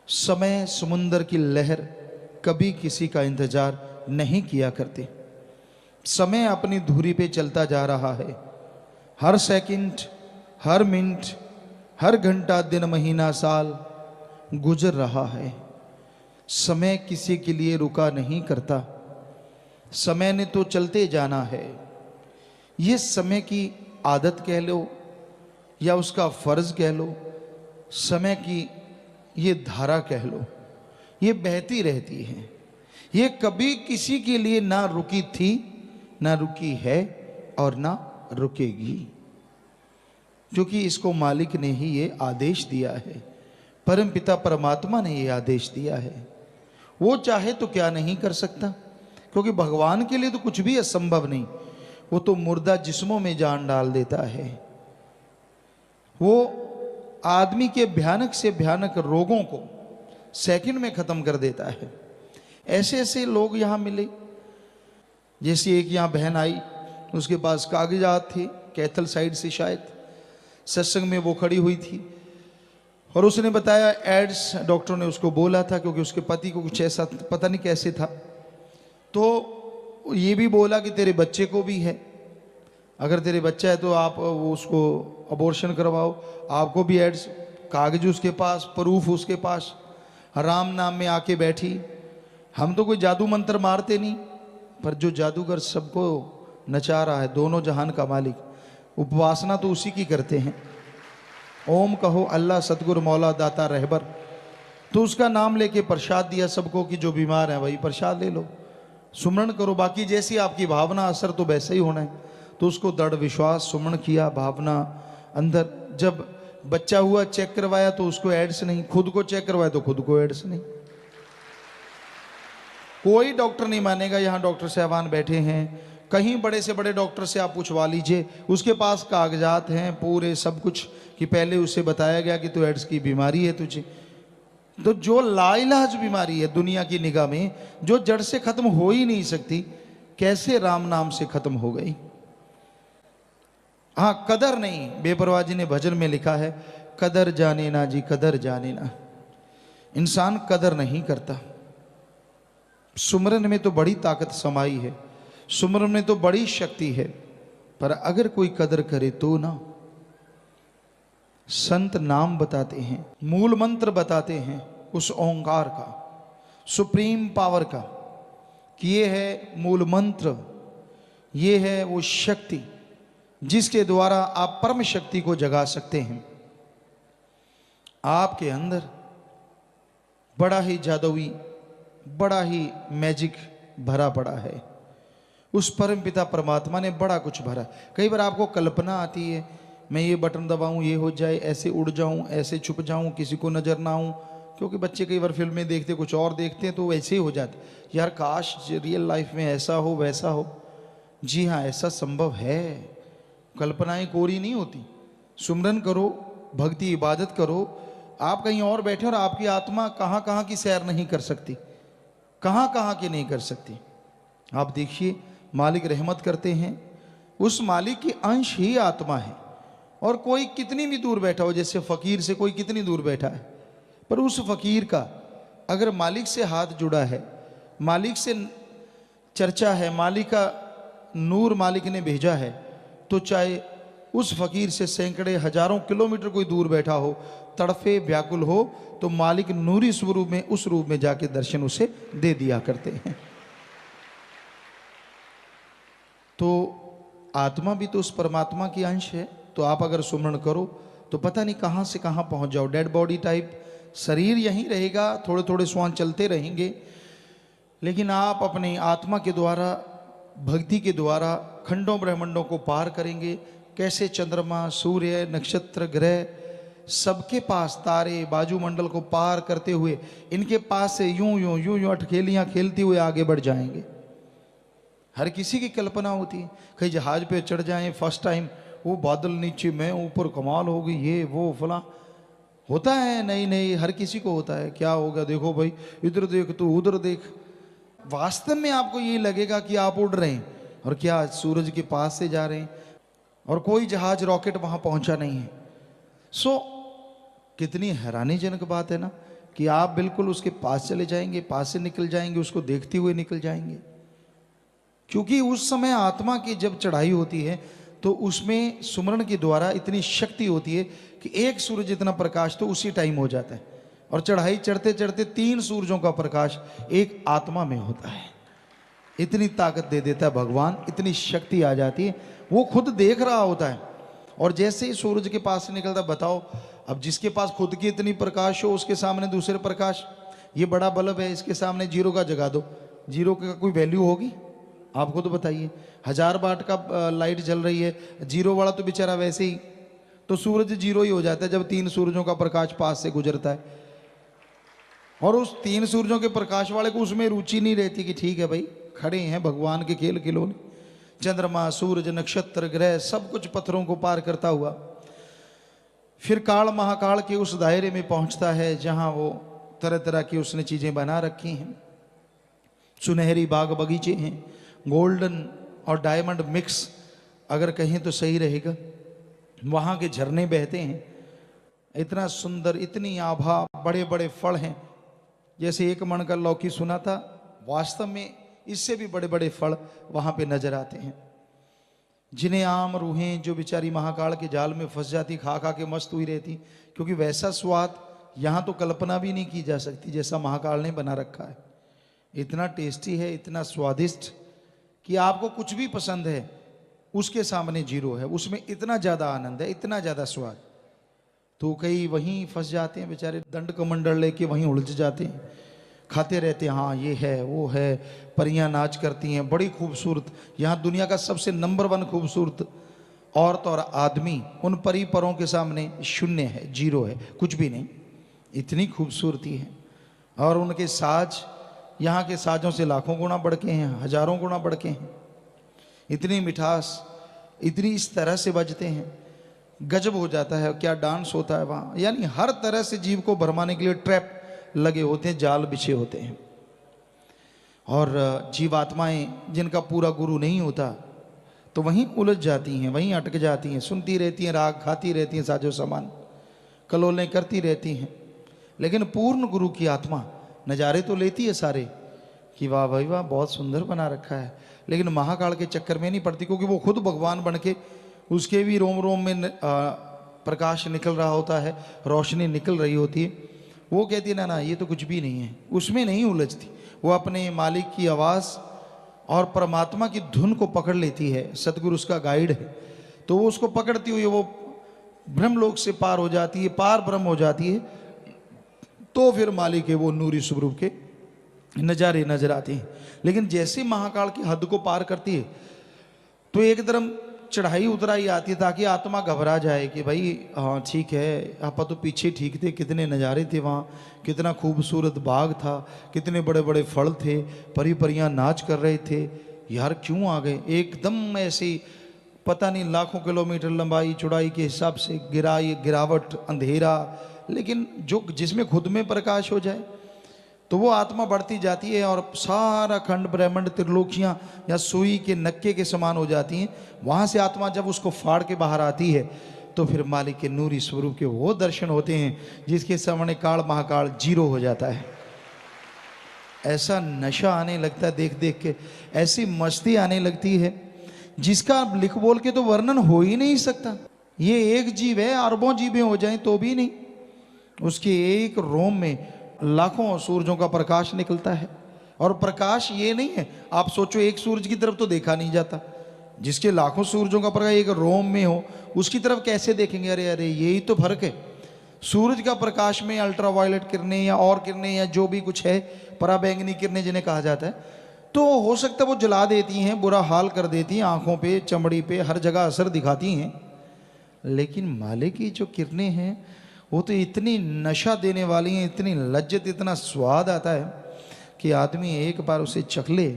समय समुंदर की लहर कभी किसी का इंतजार नहीं किया करती। समय अपनी धुरी पे चलता जा रहा है। हर सेकंड, हर मिनट, हर घंटा, दिन, महीना, साल गुजर रहा है। समय किसी के लिए रुका नहीं करता। समय ने तो चलते जाना है। ये समय की आदत कह लो या उसका फर्ज कह लो, समय की ये धारा कह लो, ये बहती रहती है। ये कभी किसी के लिए ना रुकी थी, ना रुकी है और ना रुकेगी, क्योंकि इसको मालिक ने ही ये आदेश दिया है। परम पिता परमात्मा ने ये आदेश दिया है। वो चाहे तो क्या नहीं कर सकता, क्योंकि भगवान के लिए तो कुछ भी असंभव नहीं। वो तो मुर्दा जिस्मों में जान डाल देता है। वो आदमी के भयानक से भयानक रोगों को सेकंड में खत्म कर देता है। ऐसे ऐसे लोग यहाँ मिले। जैसे एक यहाँ बहन आई, उसके पास कागजात थे, कैथल साइड से शायद, सत्संग में वो खड़ी हुई थी और उसने बताया एड्स डॉक्टर ने उसको बोला था, क्योंकि उसके पति को कुछ ऐसा पता नहीं कैसे था। तो ये भी बोला कि तेरे बच्चे को भी है, अगर तेरे बच्चा है तो आप उसको अबॉर्शन करवाओ। आपको भी एड्स, कागज उसके पास, प्रूफ उसके पास, राम नाम में आके बैठी। हम तो कोई जादू मंत्र मारते नहीं, पर जो जादूगर सबको नचा रहा है, दोनों जहान का मालिक, उपासना तो उसी की करते हैं। ओम कहो अल्लाह सतगुरु मौला दाता रहबर, तो उसका नाम लेके प्रसाद दिया सबको कि जो बीमार है वही प्रसाद ले लो, सुमरण करो। बाकी जैसी आपकी भावना, असर तो वैसे ही होना है। तो उसको दृढ़ विश्वास, सुमरण किया, भावना अंदर। जब बच्चा हुआ, चेक करवाया तो उसको एड्स नहीं, खुद को चेक करवाया तो खुद को एड्स नहीं। कोई डॉक्टर नहीं मानेगा। यहाँ डॉक्टर साहबान बैठे हैं, कहीं बड़े से बड़े डॉक्टर से आप पूछवा लीजिए, उसके पास कागजात हैं पूरे सब कुछ, कि पहले उसे बताया गया कि तो एड्स की बीमारी है तुझे। तो जो लाइलाज बीमारी है दुनिया की निगाह में, जो जड़ से खत्म हो ही नहीं सकती, कैसे राम नाम से खत्म हो गई। हाँ, कदर नहीं। बेपरवाह जी ने भजन में लिखा है, कदर जाने ना जी, कदर जाने ना। इंसान कदर नहीं करता। सुमरन में तो बड़ी ताकत समाई है, सुमरन में तो बड़ी शक्ति है, पर अगर कोई कदर करे तो ना। संत नाम बताते हैं, मूल मंत्र बताते हैं उस ओंकार का, सुप्रीम पावर का, कि ये है मूल मंत्र, ये है वो शक्ति जिसके द्वारा आप परम शक्ति को जगा सकते हैं। आपके अंदर बड़ा ही जादुई, बड़ा ही मैजिक भरा पड़ा है। उस परम पिता परमात्मा ने बड़ा कुछ भरा। कई बार आपको कल्पना आती है, मैं ये बटन दबाऊं ये हो जाए, ऐसे उड़ जाऊं, ऐसे छुप जाऊं, किसी को नजर ना आऊं। क्योंकि बच्चे कई बार फिल्में देखते कुछ और देखते हैं, तो वैसे ही हो जाते। यार काश रियल लाइफ में ऐसा हो, वैसा हो। जी हाँ, ऐसा संभव है। कल्पनाएं कोरी नहीं होती। सुमरन करो, भक्ति इबादत करो। आप कहीं और बैठे और आपकी आत्मा कहाँ कहाँ की सैर नहीं कर सकती, कहाँ कहाँ की नहीं कर सकती। आप देखिए, मालिक रहमत करते हैं, उस मालिक की अंश ही आत्मा है। और कोई कितनी भी दूर बैठा हो, जैसे फकीर से कोई कितनी दूर बैठा है, पर उस फकीर का अगर मालिक से हाथ जुड़ा है, मालिक से चर्चा है, मालिक का नूर मालिक ने भेजा है, तो चाहे उस फकीर से सैकड़े हजारों किलोमीटर कोई दूर बैठा हो, तड़फे व्याकुल हो, तो मालिक नूरी स्वरूप में, उस रूप में जाके दर्शन उसे दे दिया करते हैं। तो आत्मा भी तो उस परमात्मा की अंश है। तो आप अगर सुमरण करो तो पता नहीं कहाँ से कहाँ पहुँच जाओ। डेड बॉडी टाइप शरीर यहीं रहेगा, थोड़े थोड़े श्वास चलते रहेंगे, लेकिन आप अपनी आत्मा के द्वारा, भक्ति के द्वारा खंडों ब्रह्मांडों को पार करेंगे। कैसे चंद्रमा, सूर्य, नक्षत्र, ग्रह, सबके पास तारे, बाजुमंडल को पार करते हुए इनके पास से यूं यूं यूं यूं अटखेलियाँ खेलते हुए आगे बढ़ जाएंगे। हर किसी की कल्पना होती है, कहीं जहाज पे चढ़ जाएं फर्स्ट टाइम, वो बादल नीचे, मैं ऊपर, कमाल होगी, ये वो फला होता है। नहीं नहीं, हर किसी को होता है। क्या होगा, देखो भाई, इधर देख तो उधर देख। वास्तव में आपको ये लगेगा कि आप उड़ रहे हैं, और क्या सूरज के पास से जा रहे हैं, और कोई जहाज रॉकेट वहां पहुंचा नहीं है। कितनी हैरानीजनक बात है ना। कि आप बिल्कुल उसके पास चले जाएंगे, पास से निकल जाएंगे, उसको देखते हुए निकल जाएंगे। क्योंकि उस समय आत्मा की जब चढ़ाई होती है तो उसमें सुमरण के द्वारा इतनी शक्ति होती है कि एक सूरज जितना प्रकाश तो उसी टाइम हो जाता है, और चढ़ाई चढ़ते चढ़ते 3 सूरजों का प्रकाश एक आत्मा में होता है। इतनी ताकत दे देता है भगवान, इतनी शक्ति आ जाती है, वो खुद देख रहा होता है। और जैसे ही सूरज के पास से निकलता, बताओ अब जिसके पास खुद की इतनी प्रकाश हो उसके सामने दूसरे प्रकाश, ये बड़ा बल्ब है, इसके सामने जीरो का जगा दो, जीरो का कोई वैल्यू होगी? आप खुद बताइए। 1000 वाट का लाइट जल रही है, जीरो वाला तो बेचारा वैसे ही, तो सूरज जीरो ही हो जाता है जब 3 सूरजों का प्रकाश पास से गुजरता है। और उस 3 सूरजों के प्रकाश वाले को उसमें रुचि नहीं रहती कि ठीक है भाई, खड़े हैं भगवान के खेल खिलौने, चंद्रमा, सूरज, नक्षत्र, ग्रह, सब कुछ पत्थरों को पार करता हुआ फिर काल महाकाल के उस दायरे में पहुंचता है जहां वो तरह तरह की उसने चीजें बना रखी हैं। सुनहरी बाग बगीचे हैं, गोल्डन और डायमंड मिक्स अगर कहें तो सही रहेगा। वहाँ के झरने बहते हैं, इतना सुंदर, इतनी आभा, बड़े बड़े फल हैं। जैसे 1 मन का लौकी सुना था, वास्तव में इससे भी बड़े बड़े फल वहाँ पे नजर आते हैं। जिन्हें आम रूहें जो बेचारी महाकाल के जाल में फंस जाती, खा खा के मस्त हुई रहती, क्योंकि वैसा स्वाद यहाँ तो कल्पना भी नहीं की जा सकती जैसा महाकाल ने बना रखा है। इतना टेस्टी है, इतना स्वादिष्ट कि आपको कुछ भी पसंद है उसके सामने जीरो है, उसमें इतना ज़्यादा आनंद है, इतना ज़्यादा स्वाद। तो कई वहीं फंस जाते हैं बेचारे, दंड कमंडल लेके वहीं उलझ जाते हैं, खाते रहते हैं, हाँ ये है वो है। परियां नाच करती हैं, बड़ी खूबसूरत, यहाँ दुनिया का सबसे नंबर 1 खूबसूरत औरत और आदमी उन परी परों के सामने शून्य है, जीरो है, कुछ भी नहीं, इतनी खूबसूरती है। और उनके साज यहाँ के साजों से लाखों गुना बढ़ के हैं, हजारों गुना बढ़ के हैं। इतनी मिठास, इतनी इस तरह से बजते हैं, गजब हो जाता है। क्या डांस होता है वहाँ, यानी हर तरह से जीव को भरमाने के लिए ट्रैप लगे होते हैं, जाल बिछे होते हैं। और जीवात्माएं जिनका पूरा गुरु नहीं होता तो वहीं उलझ जाती हैं, वहीं अटक जाती हैं, सुनती रहती हैं राग, खाती रहती हैं साजो सामान, कलोलें करती रहती हैं। लेकिन पूर्ण गुरु की आत्मा नज़ारे तो लेती है सारे कि वाह भाई वाह, बहुत सुंदर बना रखा है, लेकिन महाकाल के चक्कर में नहीं पड़ती, क्योंकि वो खुद भगवान बन के उसके भी रोम रोम में प्रकाश निकल रहा होता है, रोशनी निकल रही होती है। वो कहती है ना ना ये तो कुछ भी नहीं है, उसमें नहीं उलझती। वो अपने मालिक की आवाज़ और परमात्मा की धुन को पकड़ लेती है, सतगुरु उसका गाइड है, तो वो उसको पकड़ती हुई वो ब्रह्मलोक से पार हो जाती है, पार ब्रह्म हो जाती है। तो फिर मालिक के वो नूरी स्वरूप के नज़ारे नजर आते हैं। लेकिन जैसे महाकाल की हद को पार करती है तो एकदम चढ़ाई उतराई आती है, ताकि आत्मा घबरा जाए कि भाई हाँ ठीक है, आप तो पीछे ठीक थे, कितने नज़ारे थे वहाँ, कितना खूबसूरत बाग था, कितने बड़े बड़े फल थे, परी परियां नाच कर रहे थे, यार क्यों आ गए एकदम ऐसे, पता नहीं लाखों किलोमीटर लंबाई चौड़ाई के हिसाब से गिरावट, अंधेरा, लेकिन जो जिसमें खुद में प्रकाश हो जाए तो वो आत्मा बढ़ती जाती है और सारा खंड ब्रह्मांड त्रिलोकियाँ या सुई के नक्के के समान हो जाती हैं। वहाँ से आत्मा जब उसको फाड़ के बाहर आती है तो फिर मालिक के नूरी स्वरूप के वो दर्शन होते हैं जिसके सामने काल महाकाल जीरो हो जाता है। ऐसा नशा आने लगता है देख देख के, ऐसी मस्ती आने लगती है जिसका लिख बोल के तो वर्णन हो ही नहीं सकता। ये एक जीव है, अरबों जीवें हो जाएं तो भी नहीं, उसके एक रोम में लाखों सूरजों का प्रकाश निकलता है। और प्रकाश ये नहीं है, आप सोचो एक सूरज की तरफ तो देखा नहीं जाता, जिसके लाखों सूरजों का प्रकाश एक रोम में हो उसकी तरफ कैसे देखेंगे? अरे अरे यही तो फर्क है। सूरज का प्रकाश में अल्ट्रावायलेट किरणें या और किरणें या जो भी कुछ है, पराबैंगनी किरणें जिन्हें कहा जाता है, तो हो सकता है वो जला देती हैं, बुरा हाल कर देती हैं, आंखों पे, चमड़ी पे, हर जगह असर दिखाती हैं। लेकिन मालिक की जो किरणें हैं वो तो इतनी नशा देने वाली हैं, इतनी लज्जत, इतना स्वाद आता है कि आदमी एक बार उसे चख ले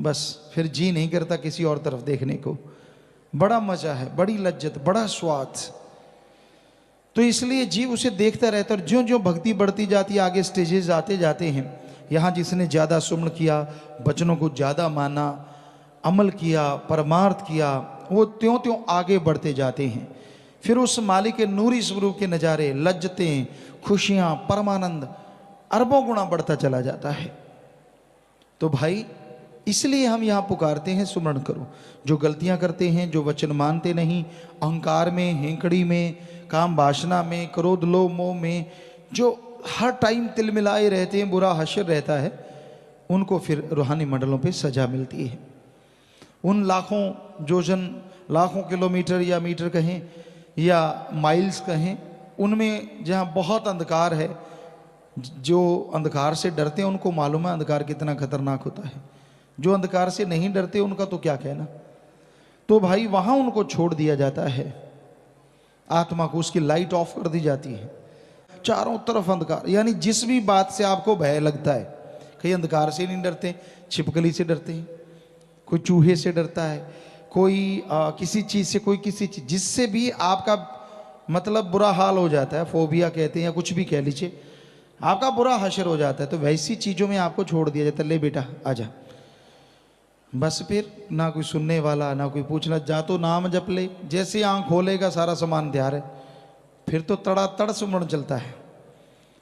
बस फिर जी नहीं करता किसी और तरफ देखने को। बड़ा मजा है, बड़ी लज्जत, बड़ा स्वाद। तो इसलिए जीव उसे देखता रहता है। और ज्यों ज्यों भक्ति बढ़ती जाती है, आगे स्टेजेस आते जाते हैं, यहाँ जिसने ज़्यादा सुमन किया, वचनों को ज़्यादा माना, अमल किया, परमार्थ किया, वो त्यों त्यों आगे बढ़ते जाते हैं। फिर उस मालिक के नूरी स्वरूप के नज़ारे, लज्जतें, खुशियाँ, परमानंद, अरबों गुना बढ़ता चला जाता है। तो भाई इसलिए हम यहाँ पुकारते हैं सुमरण करो। जो गलतियां करते हैं, जो वचन मानते नहीं, अहंकार में, हेंकड़ी में, काम वासना में, क्रोध लोभ मोह में, जो हर टाइम तिलमिलाए रहते हैं, बुरा हश्र रहता है, उनको फिर रूहानी मंडलों पे सजा मिलती है। उन लाखों जोजन, लाखों किलोमीटर या मीटर कहें या माइल्स कहें, उनमें जहाँ बहुत अंधकार है, जो अंधकार से डरते हैं उनको मालूम है अंधकार कितना खतरनाक होता है। जो अंधकार से नहीं डरते उनका तो क्या कहना। तो भाई वहाँ उनको छोड़ दिया जाता है, आत्मा को उसकी लाइट ऑफ कर दी जाती है। चारों तरफ अंधकार, यानी जिस भी बात से आपको भय लगता है, कहीं अंधकार से नहीं डरते, छिपकली से डरते हैं, कोई चूहे से डरता है, कोई किसी चीज़ से, कोई किसी चीज़, जिससे भी आपका मतलब बुरा हाल हो जाता है, फोबिया कहते हैं या कुछ भी कह लीजिए, आपका बुरा हश्र हो जाता है, तो वैसी चीज़ों में आपको छोड़ दिया जाता है। ले बेटा आजा, बस फिर ना कोई सुनने वाला, ना कोई पूछना, जा तो नाम जप ले, जैसे आँख खोलेगा सारा सामान तैयार है, फिर तो तड़ातड़ सुमरण चलता है।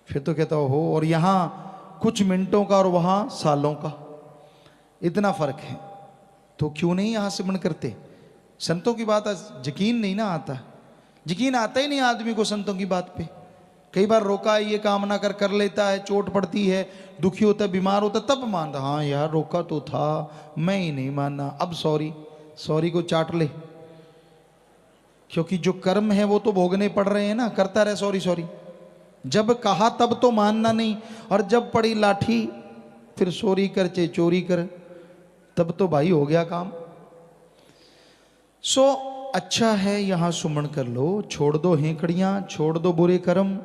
फिर तो कहता हो, और यहाँ कुछ मिनटों का और वहाँ सालों का इतना फर्क है, तो क्यों नहीं यहाँ सिमरण करते। संतों की बात यकीन नहीं ना आता, यकीन आता ही नहीं आदमी को संतों की बात पे। कई बार रोका है, ये काम ना कर लेता है, चोट पड़ती है, दुखी होता है, बीमार होता है, तब मानता, हाँ यार रोका तो था, मैं ही नहीं मानना, अब सॉरी को चाट ले, क्योंकि जो कर्म है वो तो भोगने पड़ रहे हैं ना, करता रहे सॉरी। जब कहा तब तो मानना नहीं, और जब पड़ी लाठी फिर सॉरी कर चाहे चोरी कर, तब तो भाई हो गया काम। सो अच्छा है यहाँ सुमरण कर लो, छोड़ दो हेंकड़ियाँ, छोड़ दो बुरे कर्म,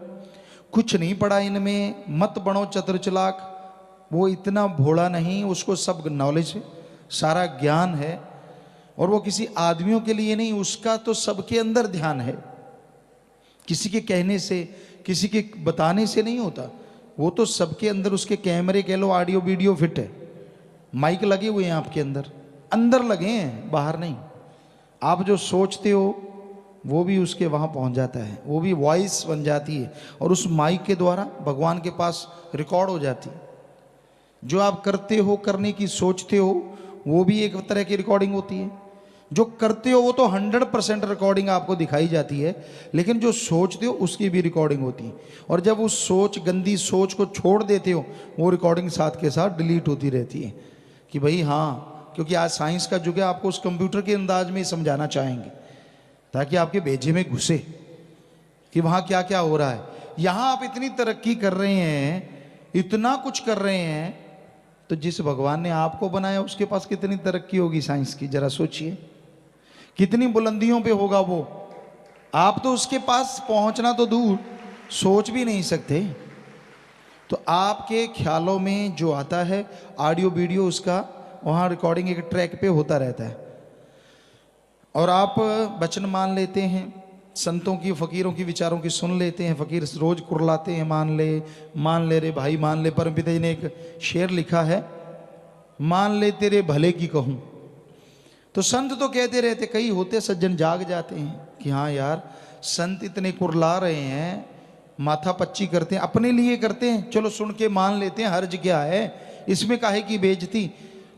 कुछ नहीं पड़ा इनमें, मत बनो चतुर चालाक। वो इतना भोला नहीं, उसको सब नॉलेज है, सारा ज्ञान है, और वो किसी आदमियों के लिए नहीं, उसका तो सबके अंदर ध्यान है, किसी के कहने से, किसी के बताने से नहीं होता, वो तो सबके अंदर, उसके कैमरे कह लो, ऑडियो वीडियो फिट है, माइक लगे हुए हैं आपके अंदर लगे हैं, बाहर नहीं। आप जो सोचते हो वो भी उसके वहाँ पहुँच जाता है, वो भी वॉइस बन जाती है, और उस माइक के द्वारा भगवान के पास रिकॉर्ड हो जाती है। जो आप करते हो, करने की सोचते हो, वो भी एक तरह की रिकॉर्डिंग होती है। जो करते हो वो तो 100% रिकॉर्डिंग आपको दिखाई जाती है, लेकिन जो सोचते हो उसकी भी रिकॉर्डिंग होती है। और जब उस सोच, गंदी सोच को छोड़ देते हो, वो रिकॉर्डिंग साथ के साथ डिलीट होती रहती है कि भाई हाँ, क्योंकि आज साइंस का युग है, आपको उस कंप्यूटर के अंदाज में समझाना चाहेंगे ताकि आपके भेजे में घुसे कि वहाँ क्या क्या हो रहा है। यहाँ आप इतनी तरक्की कर रहे हैं, इतना कुछ कर रहे हैं, तो जिस भगवान ने आपको बनाया उसके पास कितनी तरक्की होगी साइंस की, जरा सोचिए, कितनी बुलंदियों पे होगा वो। आप तो उसके पास पहुंचना तो दूर, सोच भी नहीं सकते। तो आपके ख्यालों में जो आता है ऑडियो वीडियो, उसका वहाँ रिकॉर्डिंग एक ट्रैक पे होता रहता है, और आप वचन मान लेते हैं, संतों की, फकीरों की विचारों की सुन लेते हैं। फकीर रोज कुरलाते हैं, मान ले रे भाई मान ले। परमपिता जी ने एक शेर लिखा है, मान ले तेरे भले की कहूँ। तो संत तो कहते रहते, कई होते सज्जन जाग जाते हैं कि हाँ यार संत इतने कुरला रहे हैं, माथा पच्ची करते हैं, अपने लिए करते हैं, चलो सुन के मान लेते हैं, हर्ज क्या है इसमें, काहे की बेइज्जती।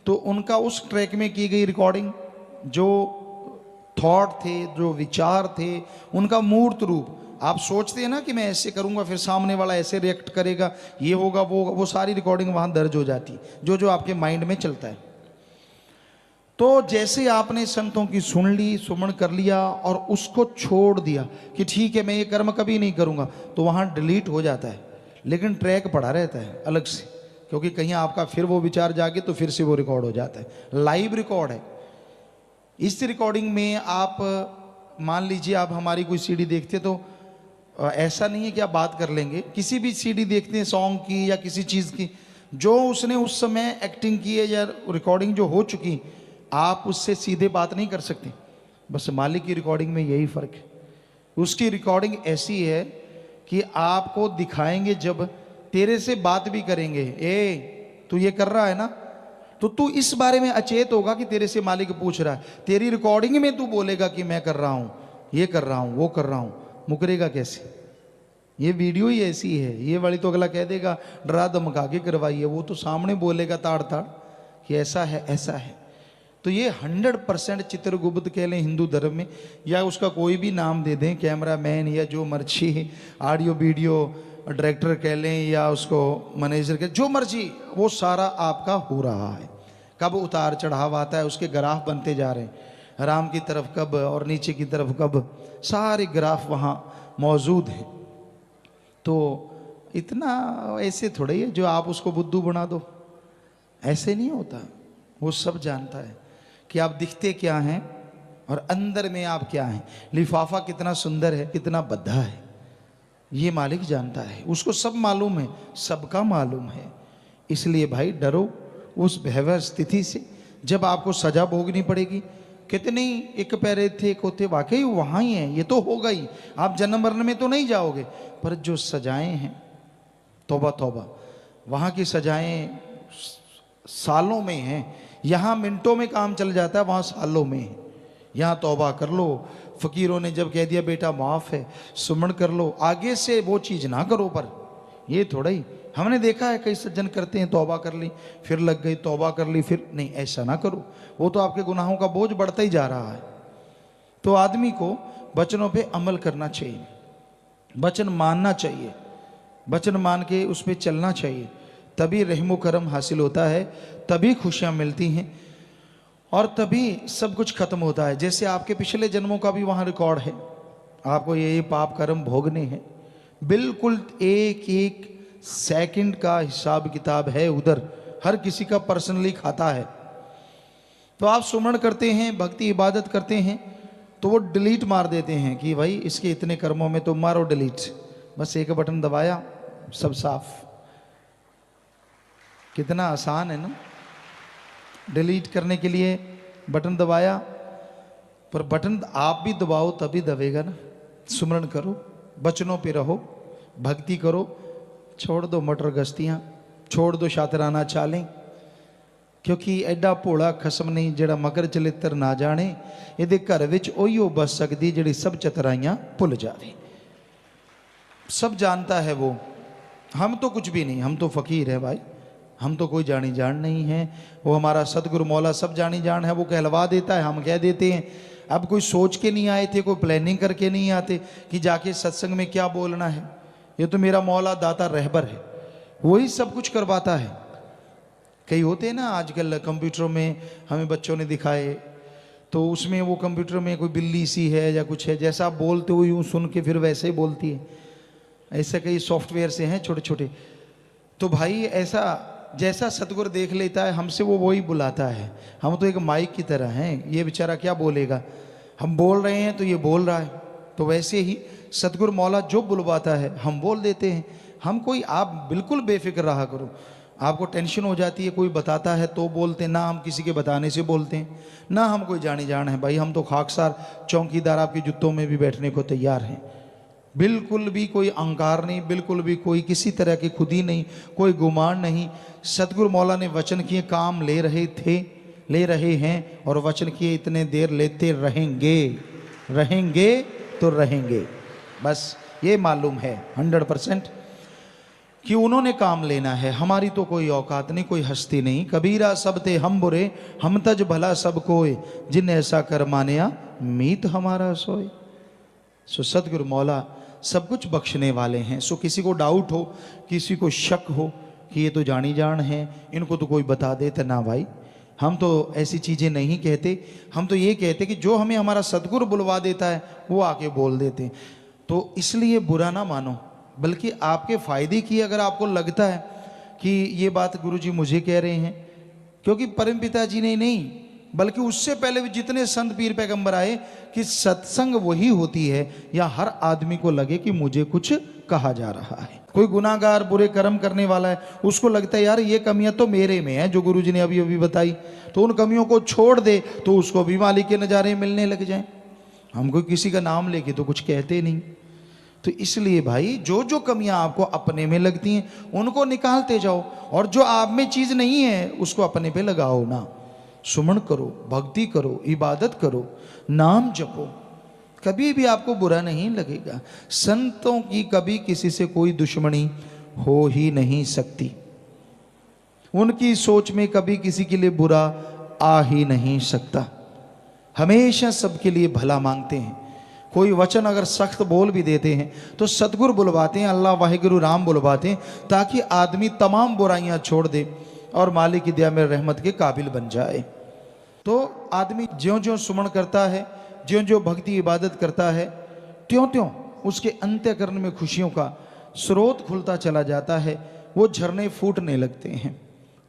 तो उनका उस ट्रैक में की गई रिकॉर्डिंग, जो थॉट थे, जो विचार थे, उनका मूर्त रूप, आप सोचते हैं ना कि मैं ऐसे करूंगा फिर सामने वाला ऐसे रिएक्ट करेगा, ये होगा वो सारी रिकॉर्डिंग वहां दर्ज हो जाती, जो आपके माइंड में चलता है। तो जैसे आपने संतों की सुन ली, सुमरण कर लिया और उसको छोड़ दिया कि ठीक है मैं ये कर्म कभी नहीं करूंगा, तो वहां डिलीट हो जाता है, लेकिन ट्रैक पड़ा रहता है अलग से, क्योंकि कहीं आपका फिर वो विचार जागे तो फिर से वो रिकॉर्ड हो जाता है, लाइव रिकॉर्ड है। इस रिकॉर्डिंग में आप मान लीजिए आप हमारी कोई सीडी देखते, तो ऐसा नहीं है कि आप बात कर लेंगे, किसी भी सीडी देखते हैं सॉन्ग की या किसी चीज़ की, जो उसने उस समय एक्टिंग की है या रिकॉर्डिंग जो हो चुकी, आप उससे सीधे बात नहीं कर सकते। बस मालिक की रिकॉर्डिंग में यही फ़र्क है, उसकी रिकॉर्डिंग ऐसी है कि आपको दिखाएंगे, जब तेरे से बात भी करेंगे, ए तू ये कर रहा है ना, तो तू इस बारे में अचेत होगा कि तेरे से मालिक पूछ रहा है, तेरी रिकॉर्डिंग में तू बोलेगा कि मैं कर रहा हूँ, ये कर रहा हूँ, वो कर रहा हूँ, मुकरेगा कैसे? ये वीडियो ही ऐसी है। ये वाली तो अगला कह देगा डरा धमका के करवाइए, वो तो सामने बोलेगा ताड़ ताड़ कि ऐसा है ऐसा है। तो ये 100% चित्रगुप्त कह लें हिंदू धर्म में, या उसका कोई भी नाम दे दें, कैमरामैन या जो मर्जी, ऑडियो वीडियो डायरेक्टर कह लें या उसको मैनेजर कह, जो मर्जी, वो सारा आपका हो रहा है। कब उतार चढ़ाव आता है उसके ग्राफ बनते जा रहे हैं, राम की तरफ कब और नीचे की तरफ कब, सारे ग्राफ वहाँ मौजूद हैं। तो इतना ऐसे थोड़ा ही है जो आप उसको बुद्धू बना दो, ऐसे नहीं होता। वो सब जानता है कि आप दिखते क्या हैं और अंदर में आप क्या हैं। लिफाफा कितना सुंदर है, कितना बद्धा है, ये मालिक जानता है, उसको सब मालूम है, सबका मालूम है। इसलिए भाई डरो उस भयावह स्थिति से जब आपको सजा भोगनी पड़ेगी। कितने एक पैरे थे कोते, वाकई वहाँ ही हैं, ये तो होगा ही, आप जन्म मरण में तो नहीं जाओगे, पर जो सजाएं हैं, तौबा तौबा, वहाँ की सजाएं सालों में हैं। यहाँ मिनटों में काम चल जाता है, वहाँ सालों में है। यहाँ तौबा कर लो, फकीरों ने जब कह दिया बेटा माफ़ है, सुमन कर लो, आगे से वो चीज़ ना करो। पर ये थोड़ा ही, हमने देखा है कई सज्जन करते हैं, तौबा कर ली फिर लग गई, तौबा कर ली फिर नहीं, ऐसा ना करो, वो तो आपके गुनाहों का बोझ बढ़ता ही जा रहा है। तो आदमी को वचनों पे अमल करना चाहिए, वचन मानना चाहिए, वचन मान के उस पर चलना चाहिए, तभी रहमो करम हासिल होता है, तभी खुशियाँ मिलती हैं और तभी सब कुछ खत्म होता है। जैसे आपके पिछले जन्मों का भी वहाँ रिकॉर्ड है, आपको ये पाप कर्म भोगने हैं, बिल्कुल एक एक सेकंड का हिसाब किताब है उधर, हर किसी का पर्सनली खाता है। तो आप सुमरण करते हैं, भक्ति इबादत करते हैं, तो वो डिलीट मार देते हैं कि भाई इसके इतने कर्मों में तो मारो डिलीट, बस एक बटन दबाया सब साफ। कितना आसान है ना, डिलीट करने के लिए बटन दबाया, पर बटन आप भी दबाओ तभी दबेगा ना। सुमरण करो, वचनों पे रहो, भक्ति करो, छोड़ दो मटर गश्तियाँ, छोड़ दो शातराना चालें, क्योंकि एडा भोला खसम नहीं जेड़ा मकर चलित्र ना जाने, ये घर विच ओहियो बस सकती जेड़ी सब चतराइयाँ भुल जावे। सब जानता है वो, हम तो कुछ भी नहीं, हम तो फकीर है भाई, हम तो कोई जानी जान नहीं है। वो हमारा सतगुरु मौला सब जानी जान है, वो कहलवा देता है, हम कह देते हैं। अब कोई सोच के नहीं आए थे, कोई प्लानिंग करके नहीं आते कि जाके सत्संग में क्या बोलना है। ये तो मेरा मौला दाता रहबर है, वही सब कुछ करवाता है। कई होते हैं ना आजकल कंप्यूटरों में, हमें बच्चों ने दिखाए, तो उसमें वो कंप्यूटर में कोई बिल्ली सी है या कुछ है, जैसा आप बोलते हो यूँ सुन के फिर वैसे ही बोलती है। ऐसे कई सॉफ्टवेयर से हैं छोटे छोटे। तो भाई ऐसा जैसा सतगुरु देख लेता है हमसे, वो वही बुलाता है। हम तो एक माइक की तरह हैं, ये बेचारा क्या बोलेगा, हम बोल रहे हैं तो ये बोल रहा है। तो वैसे ही सतगुरु मौला जो बुलवाता है हम बोल देते हैं। हम कोई, आप बिल्कुल बेफिक्र रहा करो, आपको टेंशन हो जाती है कोई बताता है तो बोलते हैं, ना हम किसी के बताने से बोलते हैं, ना हम कोई जानी जान है भाई। हम तो खाकसार चौकीदार आपके जूतों में भी बैठने को तैयार हैं। बिल्कुल भी कोई अहंकार नहीं, बिल्कुल भी कोई किसी तरह की खुदी नहीं, कोई गुमान नहीं। सतगुरु मौला ने वचन किए, काम ले रहे थे, ले रहे हैं, और वचन किए इतने देर लेते रहेंगे, रहेंगे तो रहेंगे। बस ये मालूम है 100% कि उन्होंने काम लेना है। हमारी तो कोई औकात नहीं, कोई हस्ती नहीं। कबीरा सब ते हम बुरे, हम तज भला सब कोय, जिन ऐसा कर मानिया मीत हमारा सोए। सो सतगुरु मौला सब कुछ बख्शने वाले हैं। सो किसी को डाउट हो, किसी को शक हो कि ये तो जानी जान है, इनको तो कोई बता देता, ना भाई हम तो ऐसी चीज़ें नहीं कहते। हम तो ये कहते कि जो हमें हमारा सतगुरु बुलवा देता है वो आके बोल देते हैं। तो इसलिए बुरा ना मानो, बल्कि आपके फ़ायदे की अगर आपको लगता है कि ये बात गुरुजी मुझे कह रहे हैं, क्योंकि परमपिता जी ने नहीं बल्कि उससे पहले भी जितने संत पीर पैगंबर आए कि सत्संग वही होती है या हर आदमी को लगे कि मुझे कुछ कहा जा रहा है। कोई गुनाहगार बुरे कर्म करने वाला है, उसको लगता है यार ये कमियां तो मेरे में है जो गुरुजी ने अभी अभी बताई, तो उन कमियों को छोड़ दे तो उसको भी मालिक के नज़ारे मिलने लग जाए। हम कोई किसी का नाम लेके तो कुछ कहते नहीं। तो इसलिए भाई जो जो कमियां आपको अपने में लगती हैं उनको निकालते जाओ, और जो आप में चीज़ नहीं है उसको अपने पे लगाओ ना। सुमन करो, भक्ति करो, इबादत करो, नाम जपो, कभी भी आपको बुरा नहीं लगेगा। संतों की कभी किसी से कोई दुश्मनी हो ही नहीं सकती। उनकी सोच में कभी किसी के लिए बुरा आ ही नहीं सकता। हमेशा सबके लिए भला मांगते हैं। कोई वचन अगर सख्त बोल भी देते हैं तो सतगुरु बुलवाते हैं, अल्लाह वाहिगुरु राम बुलवाते हैं, ताकि आदमी तमाम बुराइयां छोड़ दे और मालिक की दया में रहमत के काबिल बन जाए। तो आदमी ज्यों ज्यों सुमन करता है, ज्यों ज्यों भक्ति इबादत करता है, त्यों त्यों उसके अंतःकरण में खुशियों का स्रोत खुलता चला जाता है, वो झरने फूटने लगते हैं।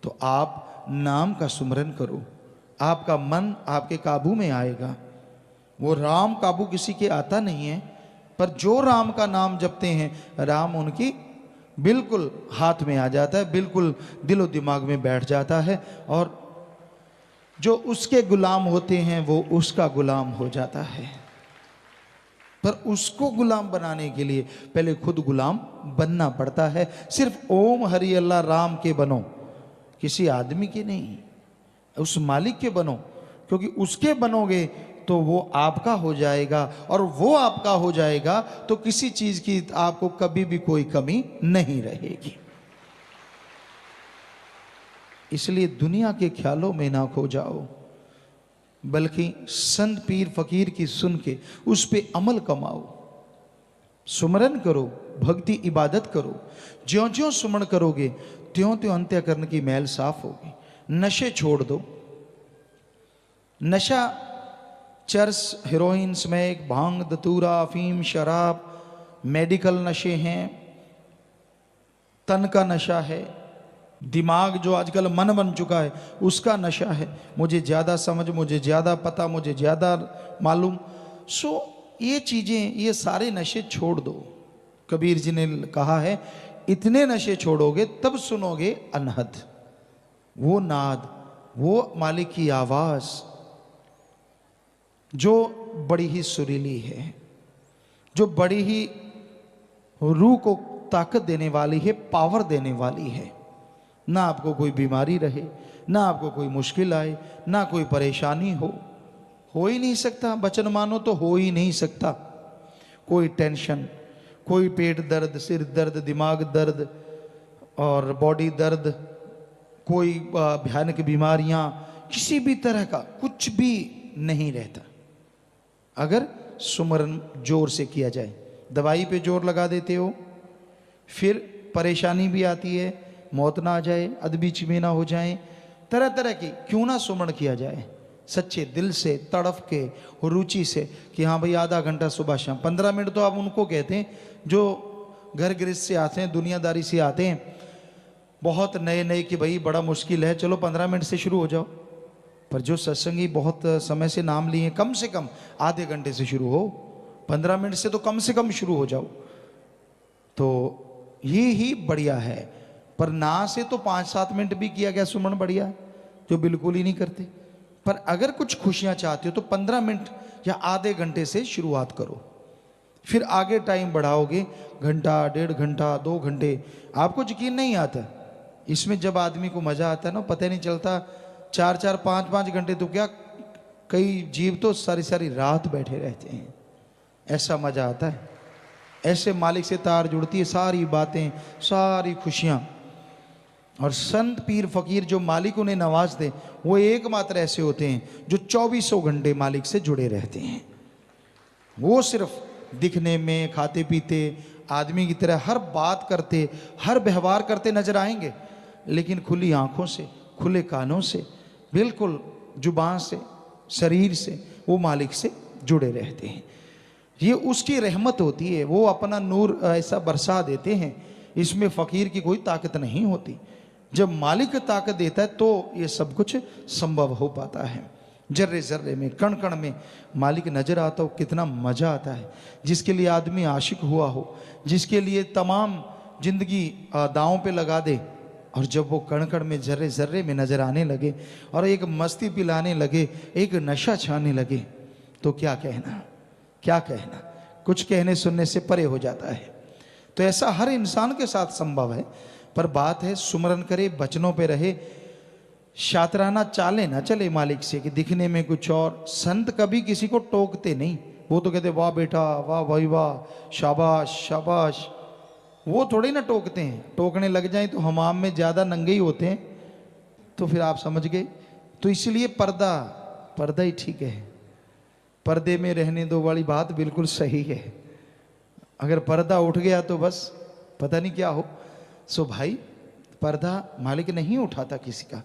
तो आप नाम का सुमरन करो, आपका मन आपके काबू में आएगा। वो राम काबू किसी के आता नहीं है, पर जो राम का नाम जपते हैं राम उनकी बिल्कुल हाथ में आ जाता है, बिल्कुल दिलो दिमाग में बैठ जाता है, और जो उसके गुलाम होते हैं वो उसका गुलाम हो जाता है। पर उसको गुलाम बनाने के लिए पहले खुद गुलाम बनना पड़ता है। सिर्फ ओम हरि अल्लाह राम के बनो, किसी आदमी के नहीं, उस मालिक के बनो, क्योंकि उसके बनोगे तो वो आपका हो जाएगा, और वो आपका हो जाएगा तो किसी चीज की आपको कभी भी कोई कमी नहीं रहेगी। इसलिए दुनिया के ख्यालों में ना खो जाओ, बल्कि संत पीर फकीर की सुन के उस पे अमल कमाओ। सुमरन करो, भक्ति इबादत करो। ज्यों ज्यों सुमन करोगे त्यों त्यों अंतःकरण की मैल साफ होगी। नशे छोड़ दो। नशा चरस, हेरोइन, स्मैक, भांग, दतूरा, अफीम, शराब, मेडिकल नशे हैं, तन का नशा है, दिमाग जो आजकल मन बन चुका है उसका नशा है। मुझे ज़्यादा समझ, मुझे ज़्यादा पता, मुझे ज़्यादा मालूम। ये चीज़ें, ये सारे नशे छोड़ दो। कबीर जी ने कहा है, इतने नशे छोड़ोगे तब सुनोगे अनहद, वो नाद, वो मालिक की आवाज़ जो बड़ी ही सुरीली है, जो बड़ी ही रूह को ताकत देने वाली है, पावर देने वाली है। ना आपको कोई बीमारी रहे, ना आपको कोई मुश्किल आए, ना कोई परेशानी हो ही नहीं सकता। वचन मानो तो हो ही नहीं सकता। कोई टेंशन, कोई पेट दर्द, सिर दर्द, दिमाग दर्द और बॉडी दर्द, कोई भयानक बीमारियां, किसी भी तरह का कुछ भी नहीं रहता अगर सुमरन जोर से किया जाए। दवाई पे जोर लगा देते हो, फिर परेशानी भी आती है, मौत ना आ जाए, अदबीच में ना हो जाए, तरह तरह की। क्यों ना सुमरण किया जाए सच्चे दिल से, तड़फ के, रुचि से, कि हाँ भाई आधा घंटा सुबह शाम। 15 मिनट तो आप उनको कहते हैं जो घर गृहस्थ से आते हैं, दुनियादारी से आते हैं, बहुत नए नए कि भाई बड़ा मुश्किल है, चलो 15 मिनट से शुरू हो जाओ। पर जो सत्संगी बहुत समय से नाम लिए, कम से कम आधे घंटे से शुरू हो, 15 मिनट से तो कम से कम शुरू हो जाओ, तो ये ही बढ़िया है। पर ना से तो 5-7 मिनट भी किया गया सुमन बढ़िया है, जो बिल्कुल ही नहीं करते। पर अगर कुछ खुशियां चाहते हो तो 15 मिनट या आधे घंटे से शुरुआत करो, फिर आगे टाइम बढ़ाओगे, घंटा, 1.5 घंटा, 2 घंटे, आपको यकीन नहीं आता। इसमें जब आदमी को मजा आता है ना, पता नहीं चलता। 4-4, 5-5 घंटे तो क्या, कई जीव तो सारी सारी रात बैठे रहते हैं, ऐसा मजा आता है। ऐसे मालिक से तार जुड़ती है, सारी बातें, सारी खुशियां। और संत पीर फकीर जो मालिक उन्हें नवाज दे, वो एकमात्र ऐसे होते हैं जो 2400 घंटे मालिक से जुड़े रहते हैं। वो सिर्फ दिखने में, खाते पीते आदमी की तरह हर बात करते, हर व्यवहार करते नजर आएंगे, लेकिन खुली आंखों से, खुले कानों से, बिल्कुल जुबान से, शरीर से वो मालिक से जुड़े रहते हैं। ये उसकी रहमत होती है, वो अपना नूर ऐसा बरसा देते हैं, इसमें फ़कीर की कोई ताकत नहीं होती। जब मालिक ताकत देता है तो ये सब कुछ संभव हो पाता है। जर्रे जर्रे में, कण कण में मालिक नजर आता हो, कितना मजा आता है। जिसके लिए आदमी आशिक हुआ हो, जिसके लिए तमाम जिंदगी दांव पे लगा दे, और जब वो कण कण में, जर्रे जर्रे में नजर आने लगे और एक मस्ती पिलाने लगे, एक नशा छाने लगे, तो क्या कहना, क्या कहना। कुछ कहने सुनने से परे हो जाता है। तो ऐसा हर इंसान के साथ संभव है। पर बात है सुमरन करे, बचनों पे रहे, शातराना चाले ना चले मालिक से कि दिखने में कुछ और। संत कभी किसी को टोकते नहीं, वो तो कहते वाह बेटा, वाह भाई वाह, शाबाश शाबाश। वो थोड़े ना टोकते हैं, टोकने लग जाए तो हमाम में ज़्यादा नंगे ही होते हैं, तो फिर आप समझ गए। तो इसलिए पर्दा, पर्दा ही ठीक है, पर्दे में रहने दो वाली बात बिल्कुल सही है। अगर पर्दा उठ गया तो बस पता नहीं क्या हो। सो भाई पर्दा मालिक नहीं उठाता किसी का।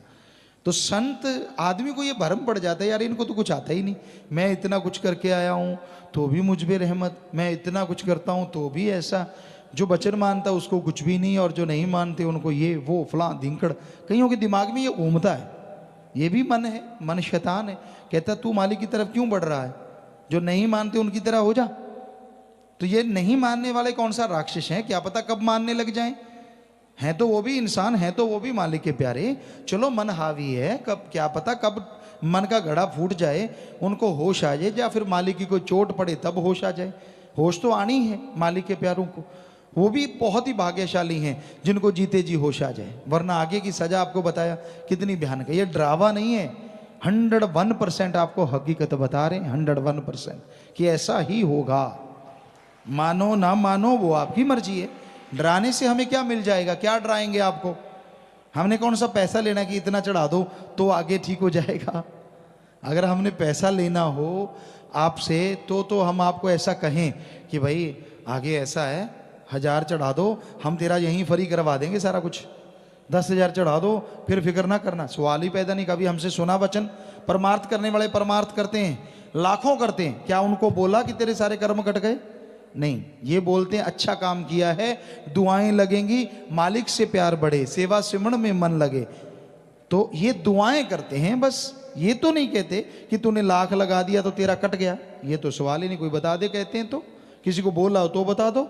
तो संत आदमी को ये भरम पड़ जाता है, यार इनको तो कुछ आता ही नहीं, मैं इतना कुछ करके आया हूँ तो भी मुझ पे रहमत, मैं इतना कुछ करता हूँ तो भी ऐसा। जो वचन मानता उसको कुछ भी नहीं, और जो नहीं मानते उनको ये वो फलां धिंकड़। कईयों के दिमाग में ये घूमता है, ये भी मन है, मन शैतान है, कहता तू मालिक की तरफ क्यों बढ़ रहा है, जो नहीं मानते उनकी तरह हो जा। तो ये नहीं मानने वाले कौन सा राक्षस हैं, क्या पता कब मानने लग जाएं। हैं तो वो भी इंसान, हैं तो वो भी मालिक के प्यारे। चलो मन हावी है, कब क्या पता कब मन का घड़ा फूट जाए, उनको होश आ जाए, या फिर मालिक की कोई चोट पड़े तब होश आ जाए। होश तो आनी है मालिक के प्यारों को, वो भी बहुत ही भाग्यशाली हैं जिनको जीते जी होश आ जाए, वरना आगे की सजा आपको बताया कितनी भयानक है। ये ड्रावा नहीं है, 101% आपको हकीकत बता रहे हैं, 101% कि ऐसा ही होगा। मानो ना मानो वो आपकी मर्जी है। डराने से हमें क्या मिल जाएगा, क्या डराएंगे आपको, हमने कौन सा पैसा लेना कि इतना चढ़ा दो तो आगे ठीक हो जाएगा। अगर हमने पैसा लेना हो आपसे तो हम आपको ऐसा कहें कि भाई आगे ऐसा है, 1000 चढ़ा दो, हम तेरा यहीं फ्री करवा देंगे सारा कुछ, 10,000 चढ़ा दो, फिर फिक्र ना करना। सवाल ही पैदा नहीं। कभी हमसे सुना वचन? परमार्थ करने वाले परमार्थ करते हैं, लाखों करते हैं, क्या उनको बोला कि तेरे सारे कर्म कट गए? नहीं, ये बोलते हैं अच्छा काम किया है, दुआएं लगेंगी, मालिक से प्यार बढ़े, सेवा सिमरण में मन लगे। तो ये दुआएं करते हैं बस, ये तो नहीं कहते कि तूने लाख लगा दिया तो तेरा कट गया, ये तो सवाल ही नहीं। कोई बता दे कहते हैं तो, किसी को बोला हो तो बता दो,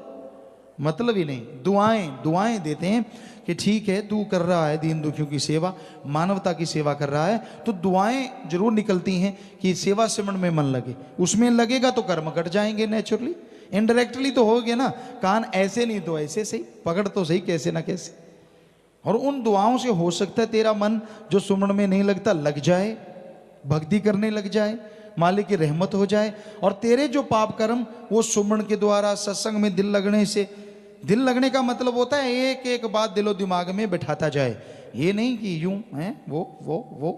मतलब ही नहीं। दुआएं देते हैं कि ठीक है तू कर रहा है दीन दुखियों की सेवा, मानवता की सेवा कर रहा है, तो दुआएं जरूर निकलती हैं कि सेवा सिमरण में मन लगे। उसमें लगेगा तो कर्म कट जाएंगे नेचुरली, इनडायरेक्टली तो हो गया ना। कान ऐसे नहीं तो ऐसे सही, पकड़ तो सही कैसे ना कैसे। और उन दुआओं से हो सकता है तेरा मन जो सुमरण में नहीं लगता लग जाए, भक्ति करने लग जाए, मालिक की रहमत हो जाए, और तेरे जो पाप कर्म वो सुमरण के द्वारा, सत्संग में दिल लगने से। दिल लगने का मतलब होता है एक एक बात दिलो दिमाग में बिठाता जाए, ये नहीं कि यूं है वो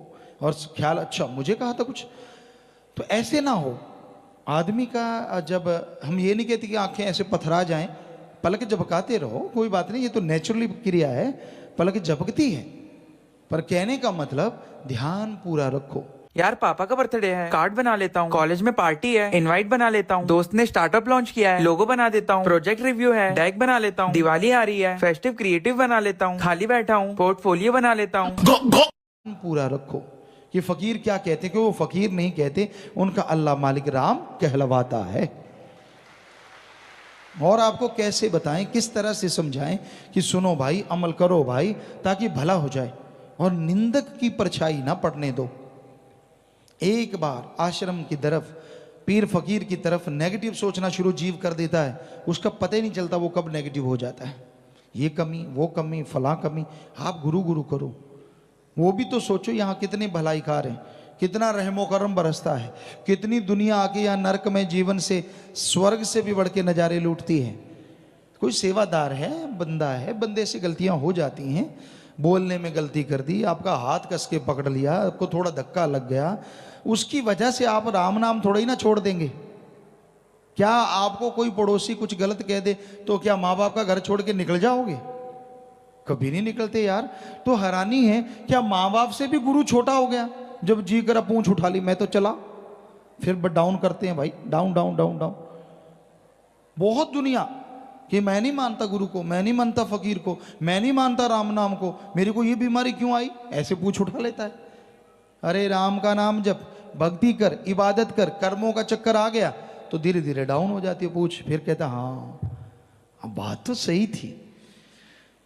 और ख्याल अच्छा मुझे कहा था कुछ, तो ऐसे ना हो। आदमी का जब हम ये नहीं कहते कि आंखें ऐसे पथरा जाएं, पलक झपकाते रहो, कोई बात नहीं, ये तो नेचुरली क्रिया है, पलक झपकती है, पर कहने का मतलब ध्यान पूरा रखो। यार पापा का बर्थडे है, कार्ड बना लेता हूँ, कॉलेज में पार्टी है, इनवाइट बना लेता हूँ, दोस्त ने स्टार्टअप लॉन्च किया है, लोगो बना देता हूँ, प्रोजेक्ट रिव्यू है, डेक बना लेता हूँ, दिवाली आ रही है, फेस्टिव क्रिएटिव बना लेता हूँ, खाली बैठा हूँ, पोर्टफोलियो बना लेता हूँ। पूरा रखो। कि फकीर क्या कहते, कि वो फकीर नहीं कहते, उनका अल्लाह मालिक राम कहलवाता है। और आपको कैसे बताएं, किस तरह से समझाएं कि सुनो भाई, अमल करो भाई, ताकि भला हो जाए, और निंदक की परछाई ना पड़ने दो। एक बार आश्रम की तरफ, पीर फकीर की तरफ नेगेटिव सोचना शुरू जीव कर देता है, उसका पता ही नहीं चलता वो कब नेगेटिव हो जाता है। ये कमी, वो कमी, फला कमी। आप गुरु गुरु करो, वो भी तो सोचो यहाँ कितने भलाईकार हैं, कितना रहमो करम बरसता है, कितनी दुनिया आके यहाँ नरक में जीवन से स्वर्ग से भी बढ़ के नज़ारे लूटती है। कोई सेवादार है, बंदा है, बंदे से गलतियाँ हो जाती हैं, बोलने में गलती कर दी, आपका हाथ कस के पकड़ लिया, आपको थोड़ा धक्का लग गया, उसकी वजह से आप राम नाम थोड़ा ही ना छोड़ देंगे। क्या आपको कोई पड़ोसी कुछ गलत कह दे तो क्या माँ बाप का घर छोड़ के निकल जाओगे? कभी नहीं निकलते यार। तो हैरानी है, क्या माँ बाप से भी गुरु छोटा हो गया? जब जी करा पूंछ उठा ली मैं तो चला, फिर डाउन करते हैं भाई, डाउन डाउन डाउन डाउन। बहुत दुनिया कि मैं नहीं मानता गुरु को, मैं नहीं मानता फकीर को, मैं नहीं मानता राम नाम को, मेरे को ये बीमारी क्यों आई, ऐसे पूछ उठा लेता है। अरे राम का नाम जप, भक्ति कर, इबादत कर, कर्मों का चक्कर आ गया तो धीरे धीरे डाउन हो जाती है पूछ। फिर कहता हाँ बात तो सही थी,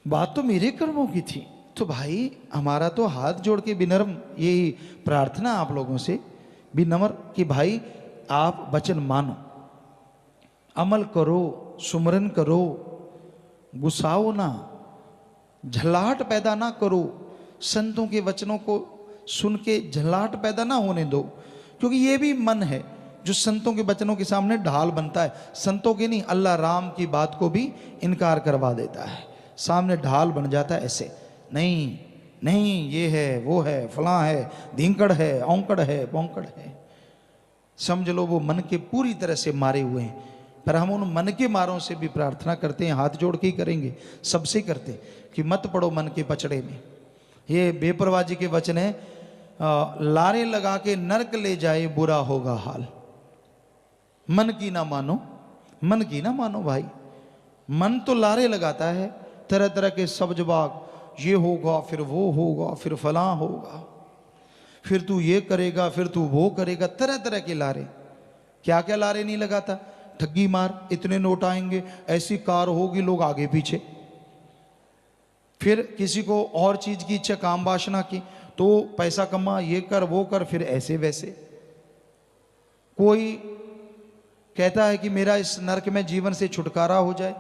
बात तो मेरे कर्मों की थी। तो भाई हमारा तो हाथ जोड़ के विनम्र यही प्रार्थना आप लोगों से, विनम्र कि भाई आप वचन मानो, अमल करो, सुमरन करो, गुस्साओ ना, झल्लाहट पैदा ना करो, संतों के वचनों को सुन के झल्लाहट पैदा ना होने दो, क्योंकि ये भी मन है। जो संतों के वचनों के सामने ढाल बनता है, संतों के नहीं, अल्लाह राम की बात को भी इनकार करवा देता है, सामने ढाल बन जाता है ऐसे, नहीं नहीं ये है वो है फलां है धींकड़ है औंकड़ है पौंकड़ है। समझ लो वो मन के पूरी तरह से मारे हुए हैं। पर हम उन मन के मारों से भी प्रार्थना करते हैं, हाथ जोड़ के ही करेंगे, सबसे करते कि मत पड़ो मन के पचड़े में। ये बेपरवाजी के वचन है, लारे लगा के नरक ले जाए बुरा होगा हाल। मन की ना मानो, मन की ना मानो भाई। मन तो लारे लगाता है तरह तरह के सब जवाब, ये होगा फिर वो होगा फिर फलां होगा, फिर तू ये करेगा फिर तू वो करेगा, तरह तरह के लारे। क्या क्या लारे नहीं लगाता, ठगी मार, इतने नोट आएंगे, ऐसी कार होगी, लोग आगे पीछे। फिर किसी को और चीज की इच्छा, काम वासना की, तो पैसा कमा, ये कर वो कर, फिर ऐसे वैसे। कोई कहता है कि मेरा इस नरक में जीवन से छुटकारा हो जाए,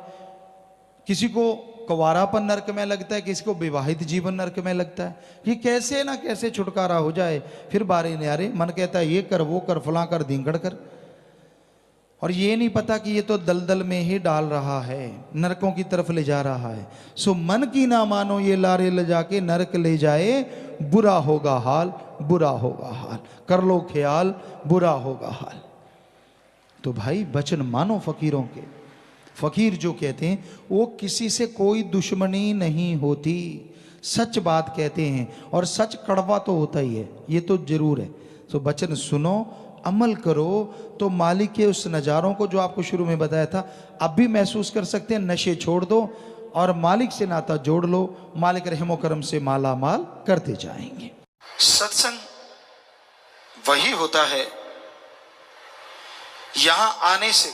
किसी को कुंवारापन नरक में लगता है, किसी को विवाहित जीवन नरक में लगता है, कि कैसे ना कैसे छुटकारा हो जाए। फिर बारे न्यारे मन कहता है ये कर वो कर फलां कर धींगड़ कर, और ये नहीं पता कि ये तो दलदल में ही डाल रहा है, नरकों की तरफ ले जा रहा है। सो मन की ना मानो, ये लारे ले जाके नरक ले जाए, बुरा होगा हाल, बुरा होगा हाल, कर लो ख्याल, बुरा होगा हाल। तो भाई वचन मानो फकीरों के। फकीर जो कहते हैं वो किसी से कोई दुश्मनी नहीं होती, सच बात कहते हैं, और सच कड़वा तो होता ही है, ये तो जरूर है। तो वचन सुनो, अमल करो, तो मालिक के उस नज़ारों को जो आपको शुरू में बताया था अब भी महसूस कर सकते हैं। नशे छोड़ दो और मालिक से नाता जोड़ लो, मालिक रहमो करम से माला माल करते जाएंगे। सत्संग वही होता है यहां आने से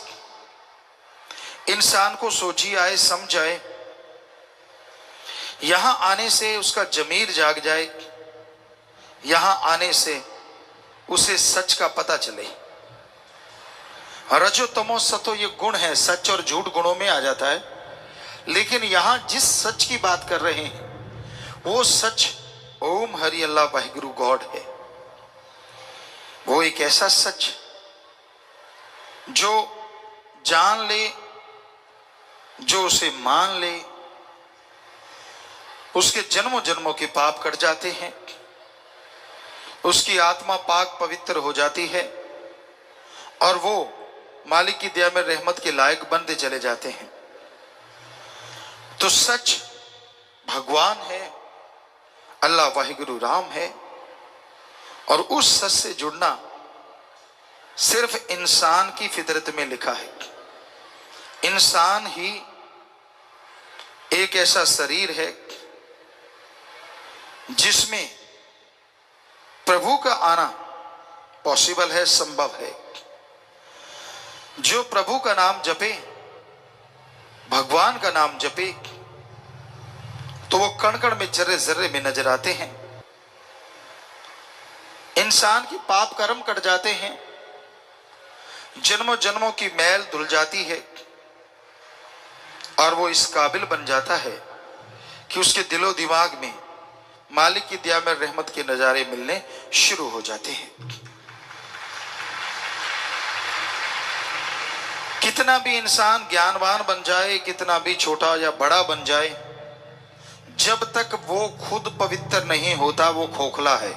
इंसान को सोची आए, समझ आए, यहां आने से उसका जमीर जाग जाए, यहां आने से उसे सच का पता चले। रजो तमो सतो ये गुण है, सच और झूठ गुणों में आ जाता है। लेकिन यहां जिस सच की बात कर रहे हैं वो सच ओम हरि अल्लाह वाहिगुरु गॉड है। वो एक ऐसा सच जो जान ले, जो उसे मान ले, उसके जन्मों जन्मों के पाप कट जाते हैं, उसकी आत्मा पाक पवित्र हो जाती है, और वो मालिक की दया में रहमत के लायक बनते चले जाते हैं। तो सच भगवान है, अल्लाह वाहिगुरु राम है, और उस सच से जुड़ना सिर्फ इंसान की फितरत में लिखा है। इंसान ही एक ऐसा शरीर है जिसमें प्रभु का आना पॉसिबल है, संभव है। जो प्रभु का नाम जपे, भगवान का नाम जपे, तो वो कण कण में जर्रे जर्रे में नजर आते हैं। इंसान की पाप कर्म कट जाते हैं, जन्मों जन्मों की मैल धुल जाती है, और वो इस काबिल बन जाता है कि उसके दिलो दिमाग में मालिक की दया में रहमत के नजारे मिलने शुरू हो जाते हैं। कितना भी इंसान ज्ञानवान बन जाए, कितना भी छोटा या बड़ा बन जाए, जब तक वो खुद पवित्र नहीं होता वो खोखला है।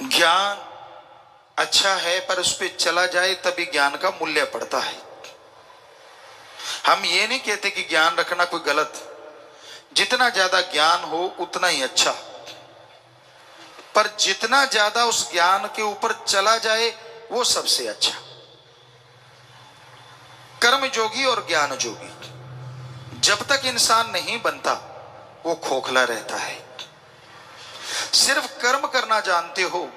ज्ञान अच्छा है पर उस पर चला जाए तभी ज्ञान का मूल्य पड़ता है। हम ये नहीं कहते कि ज्ञान रखना कोई गलत, जितना ज्यादा ज्ञान हो उतना ही अच्छा, पर जितना ज्यादा उस ज्ञान के ऊपर चला जाए वो सबसे अच्छा। कर्म जोगी और ज्ञान जोगी, जब तक इंसान नहीं बनता वो खोखला रहता है। सिर्फ कर्म करना जानते हो,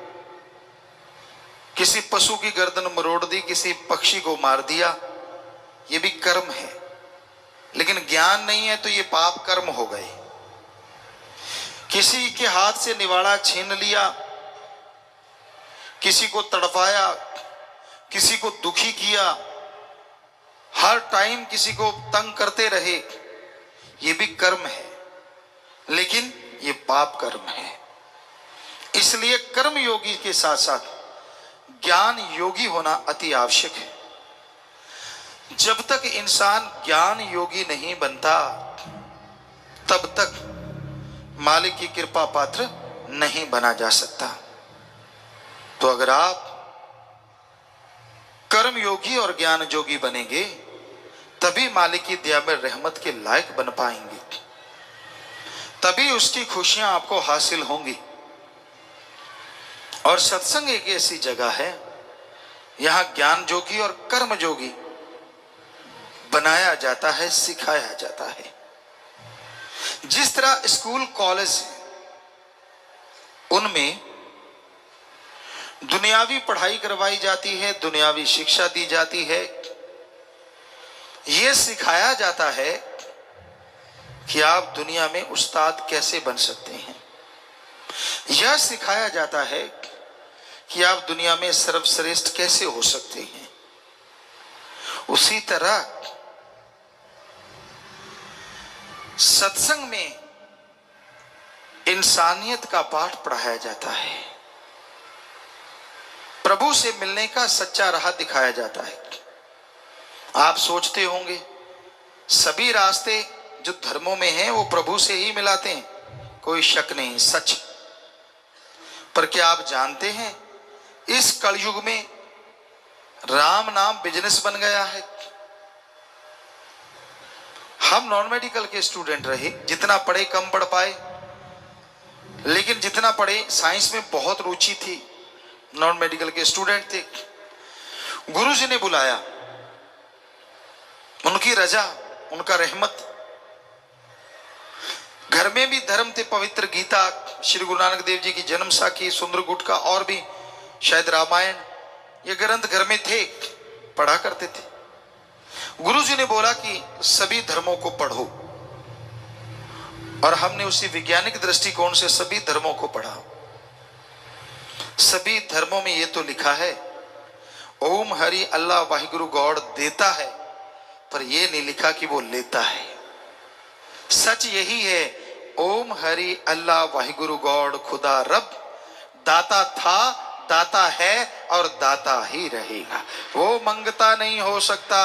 किसी पशु की गर्दन मरोड़ दी, किसी पक्षी को मार दिया, ये भी कर्म है। लेकिन ज्ञान नहीं है तो ये पाप कर्म हो गए। किसी के हाथ से निवाड़ा छीन लिया, किसी को तड़पाया, किसी को दुखी किया, हर टाइम किसी को तंग करते रहे, ये भी कर्म है, लेकिन ये पाप कर्म है। इसलिए कर्म योगी के साथ साथ ज्ञान योगी होना अति आवश्यक है। जब तक इंसान ज्ञान योगी नहीं बनता तब तक मालिक की कृपा पात्र नहीं बना जा सकता। तो अगर आप कर्म योगी और ज्ञान योगी बनेंगे तभी मालिक की दया में रहमत के लायक बन पाएंगे, तभी उसकी खुशियां आपको हासिल होंगी। और सत्संग एक ऐसी जगह है यहां ज्ञान जोगी और कर्म जोगी बनाया जाता है, सिखाया जाता है। जिस तरह स्कूल कॉलेज उनमें दुनियावी पढ़ाई करवाई जाती है, दुनियावी शिक्षा दी जाती है, यह सिखाया जाता है कि आप दुनिया में उस्ताद कैसे बन सकते हैं। यह सिखाया जाता है कि आप दुनिया में सर्वश्रेष्ठ कैसे हो सकते हैं। उसी तरह सत्संग में इंसानियत का पाठ पढ़ाया जाता है, प्रभु से मिलने का सच्चा राह दिखाया जाता है। आप सोचते होंगे सभी रास्ते जो धर्मों में हैं वो प्रभु से ही मिलाते हैं, कोई शक नहीं, सच। पर क्या आप जानते हैं इस कलयुग में राम नाम बिजनेस बन गया है। हम नॉन मेडिकल के स्टूडेंट रहे, जितना पढ़े कम पढ़ पाए, लेकिन जितना पढ़े साइंस में बहुत रुचि थी। नॉन मेडिकल के स्टूडेंट थे, गुरुजी ने बुलाया, उनकी रजा, उनका रहमत। घर में भी धर्म थे, पवित्र गीता, श्री गुरु नानक देव जी की जन्म साखी, सुंदर गुटका और भी शायद रामायण, ये ग्रंथ घर में थे, पढ़ा करते थे। गुरुजी ने बोला कि सभी धर्मों को पढ़ो, और हमने उसी वैज्ञानिक दृष्टिकोण से सभी धर्मों को पढ़ा। सभी धर्मों में ये तो लिखा है ओम हरि अल्लाह वाहिगुरु गॉड देता है, पर यह नहीं लिखा कि वो लेता है। सच यही है, ओम हरि अल्लाह वाहिगुरु गॉड खुदा रब दाता था, दाता है और दाता ही रहेगा। वो मंगता नहीं हो सकता।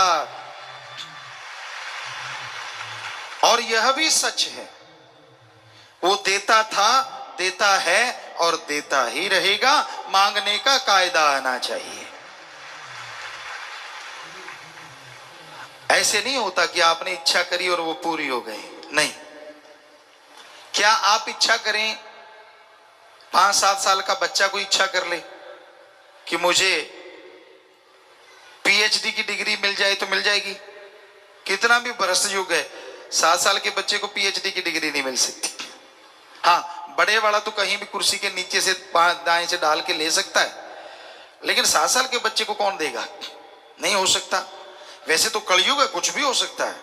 और यह भी सच है, वो देता था, देता है और देता ही रहेगा। मांगने का कायदा आना चाहिए। ऐसे नहीं होता कि आपने इच्छा करी और वो पूरी हो गई, नहीं। क्या आप इच्छा करें, 5-7 साल का बच्चा को इच्छा कर ले कि मुझे पीएचडी की डिग्री मिल जाए तो मिल जाएगी? कितना भी भ्रष्ट युग है, 7 साल के बच्चे को पीएचडी की डिग्री नहीं मिल सकती। हाँ, बड़े वाला तो कहीं भी कुर्सी के नीचे से दाएं से डाल के ले सकता है, लेकिन 7 साल के बच्चे को कौन देगा? नहीं हो सकता। वैसे तो कलयुग है, कुछ भी हो सकता है,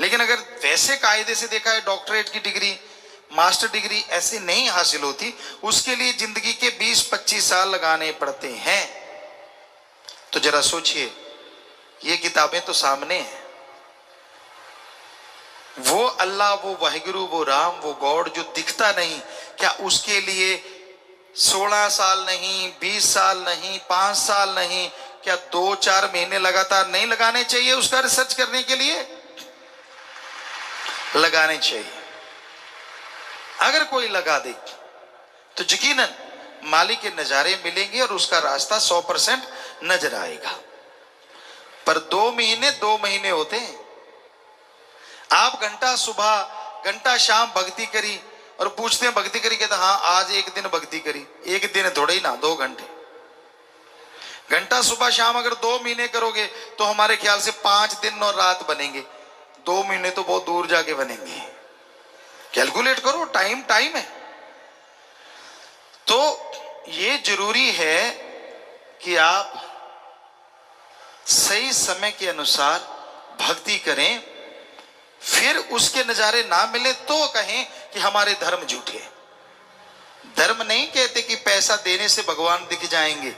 लेकिन अगर वैसे कायदे से देखा है, डॉक्टरेट की डिग्री, मास्टर डिग्री ऐसे नहीं हासिल होती, उसके लिए जिंदगी के 20-25 साल लगाने पड़ते हैं। तो जरा सोचिए, ये किताबें तो सामने हैं। वो अल्लाह, वो वाहिगुरु, वो राम, वो गॉड जो दिखता नहीं, क्या उसके लिए 16 साल नहीं, 20 साल नहीं, 5 साल नहीं, क्या 2-4 महीने लगातार नहीं लगाने चाहिए उसका रिसर्च करने के लिए? लगाने चाहिए। अगर कोई लगा दे तो यकीनन मालिक के नजारे मिलेंगे और उसका रास्ता 100% नजर आएगा। पर 2 महीने होते हैं। आप घंटा सुबह घंटा शाम भक्ति करी और पूछते हैं भक्ति करी, कहते हाँ आज एक दिन भक्ति करी। एक दिन थोड़े ही ना, 2 घंटे। घंटा सुबह शाम अगर 2 महीने करोगे तो हमारे ख्याल से 5 दिन और रात बनेंगे। 2 महीने तो बहुत दूर जाके बनेंगे। कैलकुलेट करो, टाइम है। तो ये जरूरी है कि आप सही समय के अनुसार भक्ति करें, फिर उसके नजारे ना मिले तो कहें कि हमारे धर्म झूठे। धर्म नहीं कहते कि पैसा देने से भगवान दिख जाएंगे।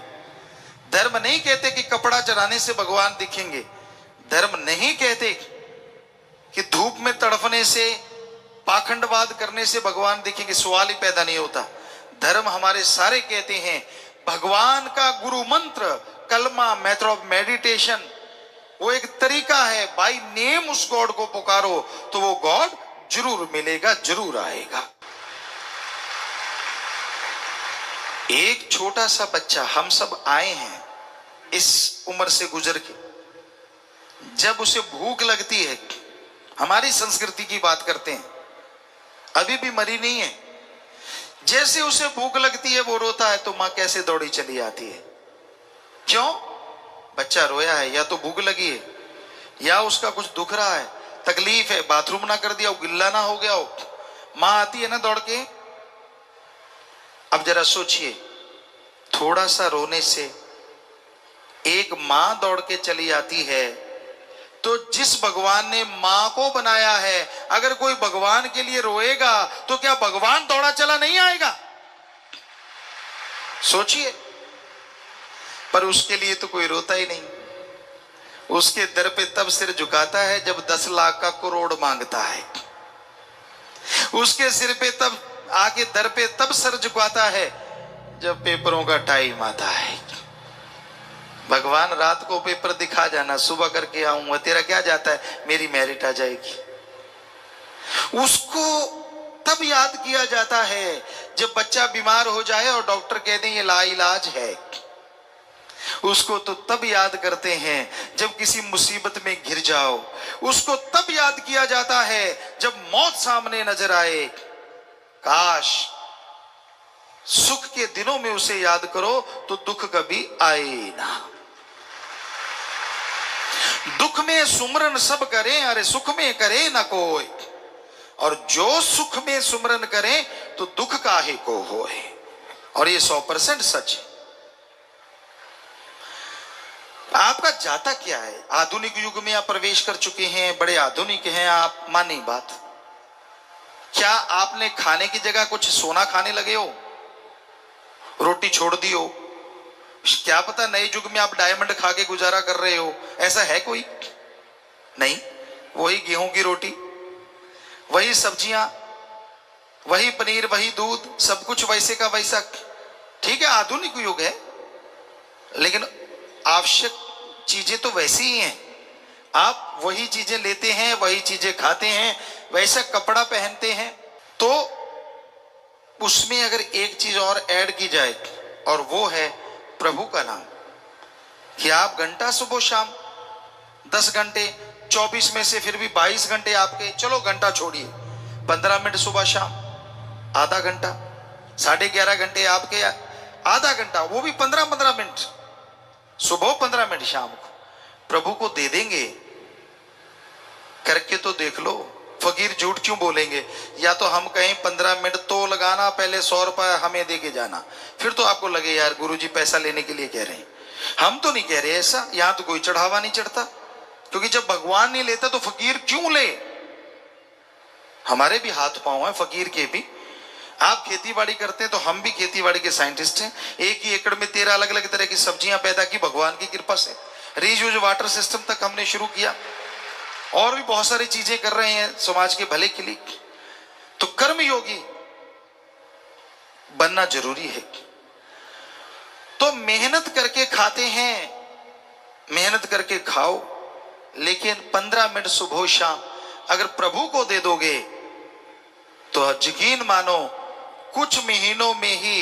धर्म नहीं कहते कि कपड़ा चढ़ाने से भगवान दिखेंगे। धर्म नहीं कहते कि धूप में तड़पने से, पाखंडवाद करने से भगवान दिखेंगे। सवाल ही पैदा नहीं होता। धर्म हमारे सारे कहते हैं भगवान का गुरु मंत्र, कलमा, मेथड ऑफ मेडिटेशन, वो एक तरीका है। बाय नेम उस गॉड को पुकारो तो वो गॉड जरूर मिलेगा, जरूर आएगा। एक छोटा सा बच्चा, हम सब आए हैं इस उम्र से गुजर के, जब उसे भूख लगती है, हमारी संस्कृति की बात करते हैं, अभी भी मरी नहीं है, जैसे उसे भूख लगती है वो रोता है तो मां कैसे दौड़ी चली आती है। क्यों? बच्चा रोया है, या तो भूख लगी है या उसका कुछ दुख रहा है, तकलीफ है, बाथरूम ना कर दिया हो, गिल्ला ना हो गया हो, मां आती है ना दौड़ के। अब जरा सोचिए, थोड़ा सा रोने से एक मां दौड़ के चली आती है, तो जिस भगवान ने मां को बनाया है, अगर कोई भगवान के लिए रोएगा तो क्या भगवान दौड़ा चला नहीं आएगा? सोचिए। पर उसके लिए तो कोई रोता ही नहीं, उसके दर पे तब सिर झुकाता है जब 10 लाख का करोड़ मांगता है, उसके सिर पे तब आके दर पे तब सर झुकाता है जब पेपरों का टाइम आता है। भगवान रात को पेपर दिखा जाना, सुबह करके आऊंगा, तेरा क्या जाता है, मेरी मेरिट आ जाएगी। उसको तब याद किया जाता है जब बच्चा बीमार हो जाए और डॉक्टर कह दें ये लाइलाज है। उसको तो तब याद करते हैं जब किसी मुसीबत में घिर जाओ। उसको तब याद किया जाता है जब मौत सामने नजर आए। काश सुख के दिनों में उसे याद करो तो दुख कभी आए ना। दुख में सुमरन सब करें, अरे सुख में करे ना कोई, और जो सुख में सुमरन करे तो दुख काहे को होए। और ये 100% सच है। आपका जाता क्या है? आधुनिक युग में आप प्रवेश कर चुके हैं, बड़े आधुनिक हैं आप, मानी बात। क्या आपने खाने की जगह कुछ सोना खाने लगे हो, रोटी छोड़ दी हो? क्या पता नए युग में आप डायमंड खा के गुजारा कर रहे हो, ऐसा है कोई? नहीं, वही गेहूं की रोटी, वही सब्जियां, वही पनीर, वही दूध, सब कुछ वैसे का वैसा। ठीक है, आधुनिक युग है, लेकिन आवश्यक चीजें तो वैसी ही हैं। आप वही चीजें लेते हैं, वही चीजें खाते हैं, वैसा कपड़ा पहनते हैं। तो उसमें अगर एक चीज और ऐड की जाए, और वो है प्रभु का नाम, कि आप घंटा सुबह शाम 10 घंटे, 24 में से फिर भी 22 घंटे आपके, चलो घंटा छोड़िए, 15 मिनट सुबह शाम, आधा घंटा, 11.5 घंटे आपके, आधा घंटा, वो भी 15-15 मिनट सुबह, 15 मिनट शाम को प्रभु को दे देंगे। करके तो देख लो। फकीर झूठ क्यों बोलेंगे? या तो हम कहें 15 मिनट तो लगाना, पहले 100 रुपया हमें दे के जाना, फिर तो आपको लगे यार गुरुजी पैसा लेने के लिए कह रहे हैं। हम तो नहीं कह रहे ऐसा, यहां तो कोई चढ़ावा नहीं चढ़ता, क्योंकि जब भगवान नहीं लेता तो फकीर क्यों ले? हमारे भी हाथ पांव हैं फकीर के भी। आप खेती बाड़ी करते हैं तो हम भी खेती बाड़ी के साइंटिस्ट हैं। एक ही एकड़ में 13 अलग अलग तरह की सब्जियां पैदा की भगवान की कृपा से। रीयूज वाटर सिस्टम तक हमने शुरू किया, और भी बहुत सारी चीजें कर रहे हैं समाज के भले के लिए। तो कर्म योगी बनना जरूरी है। तो मेहनत करके खाते हैं, मेहनत करके खाओ, लेकिन 15 मिनट सुबह शाम अगर प्रभु को दे दोगे तो यकीन मानो कुछ महीनों में ही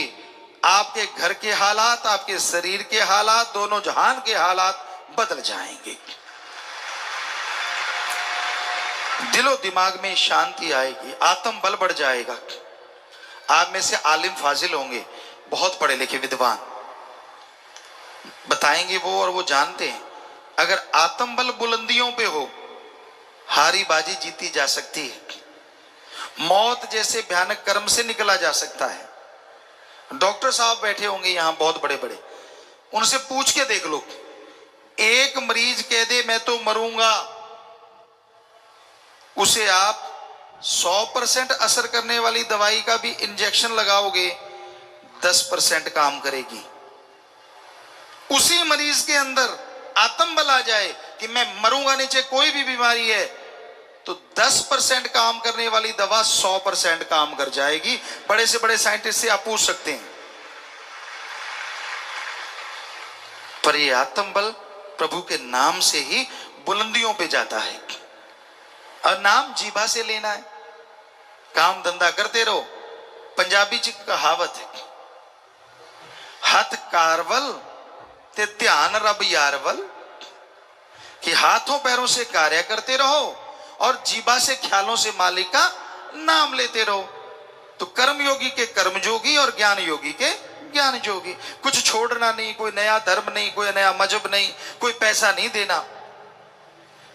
आपके घर के हालात, आपके शरीर के हालात, दोनों जहान के हालात बदल जाएंगे। दिलो दिमाग में शांति आएगी, आत्म बल बढ़ जाएगा। आप में से आलिम फाजिल होंगे, बहुत पढ़े लिखे विद्वान, बताएंगे वो, और वो जानते हैं अगर आत्म बल बुलंदियों पे हो, हारी बाजी जीती जा सकती है। मौत जैसे भयानक कर्म से निकला जा सकता है। डॉक्टर साहब बैठे होंगे यहां बहुत बड़े बड़े, उनसे पूछ के देख लो, एक मरीज कह दे मैं तो मरूंगा, उसे आप 100% असर करने वाली दवाई का भी इंजेक्शन लगाओगे, 10% काम करेगी। उसी मरीज के अंदर आत्मबल आ जाए कि मैं मरूंगा नहीं, चाहे कोई भी बीमारी है, तो 10% काम करने वाली दवा 100% काम कर जाएगी। बड़े से बड़े साइंटिस्ट से आप पूछ सकते हैं। पर ये आत्म बल प्रभु के नाम से ही बुलंदियों पे जाता है। और नाम जीभा से लेना है। काम धंधा करते रहो। पंजाबी च कहावत है, हथ कारवल ते ध्यान रब यारवल, कि हाथों पैरों से कार्य करते रहो और जीभा से ख्यालों से मालिक का नाम लेते रहो। तो कर्म योगी के कर्म जोगी और ज्ञान योगी के ज्ञान जोगी। कुछ छोड़ना नहीं, कोई नया धर्म नहीं, कोई नया मजहब नहीं, कोई पैसा नहीं देना।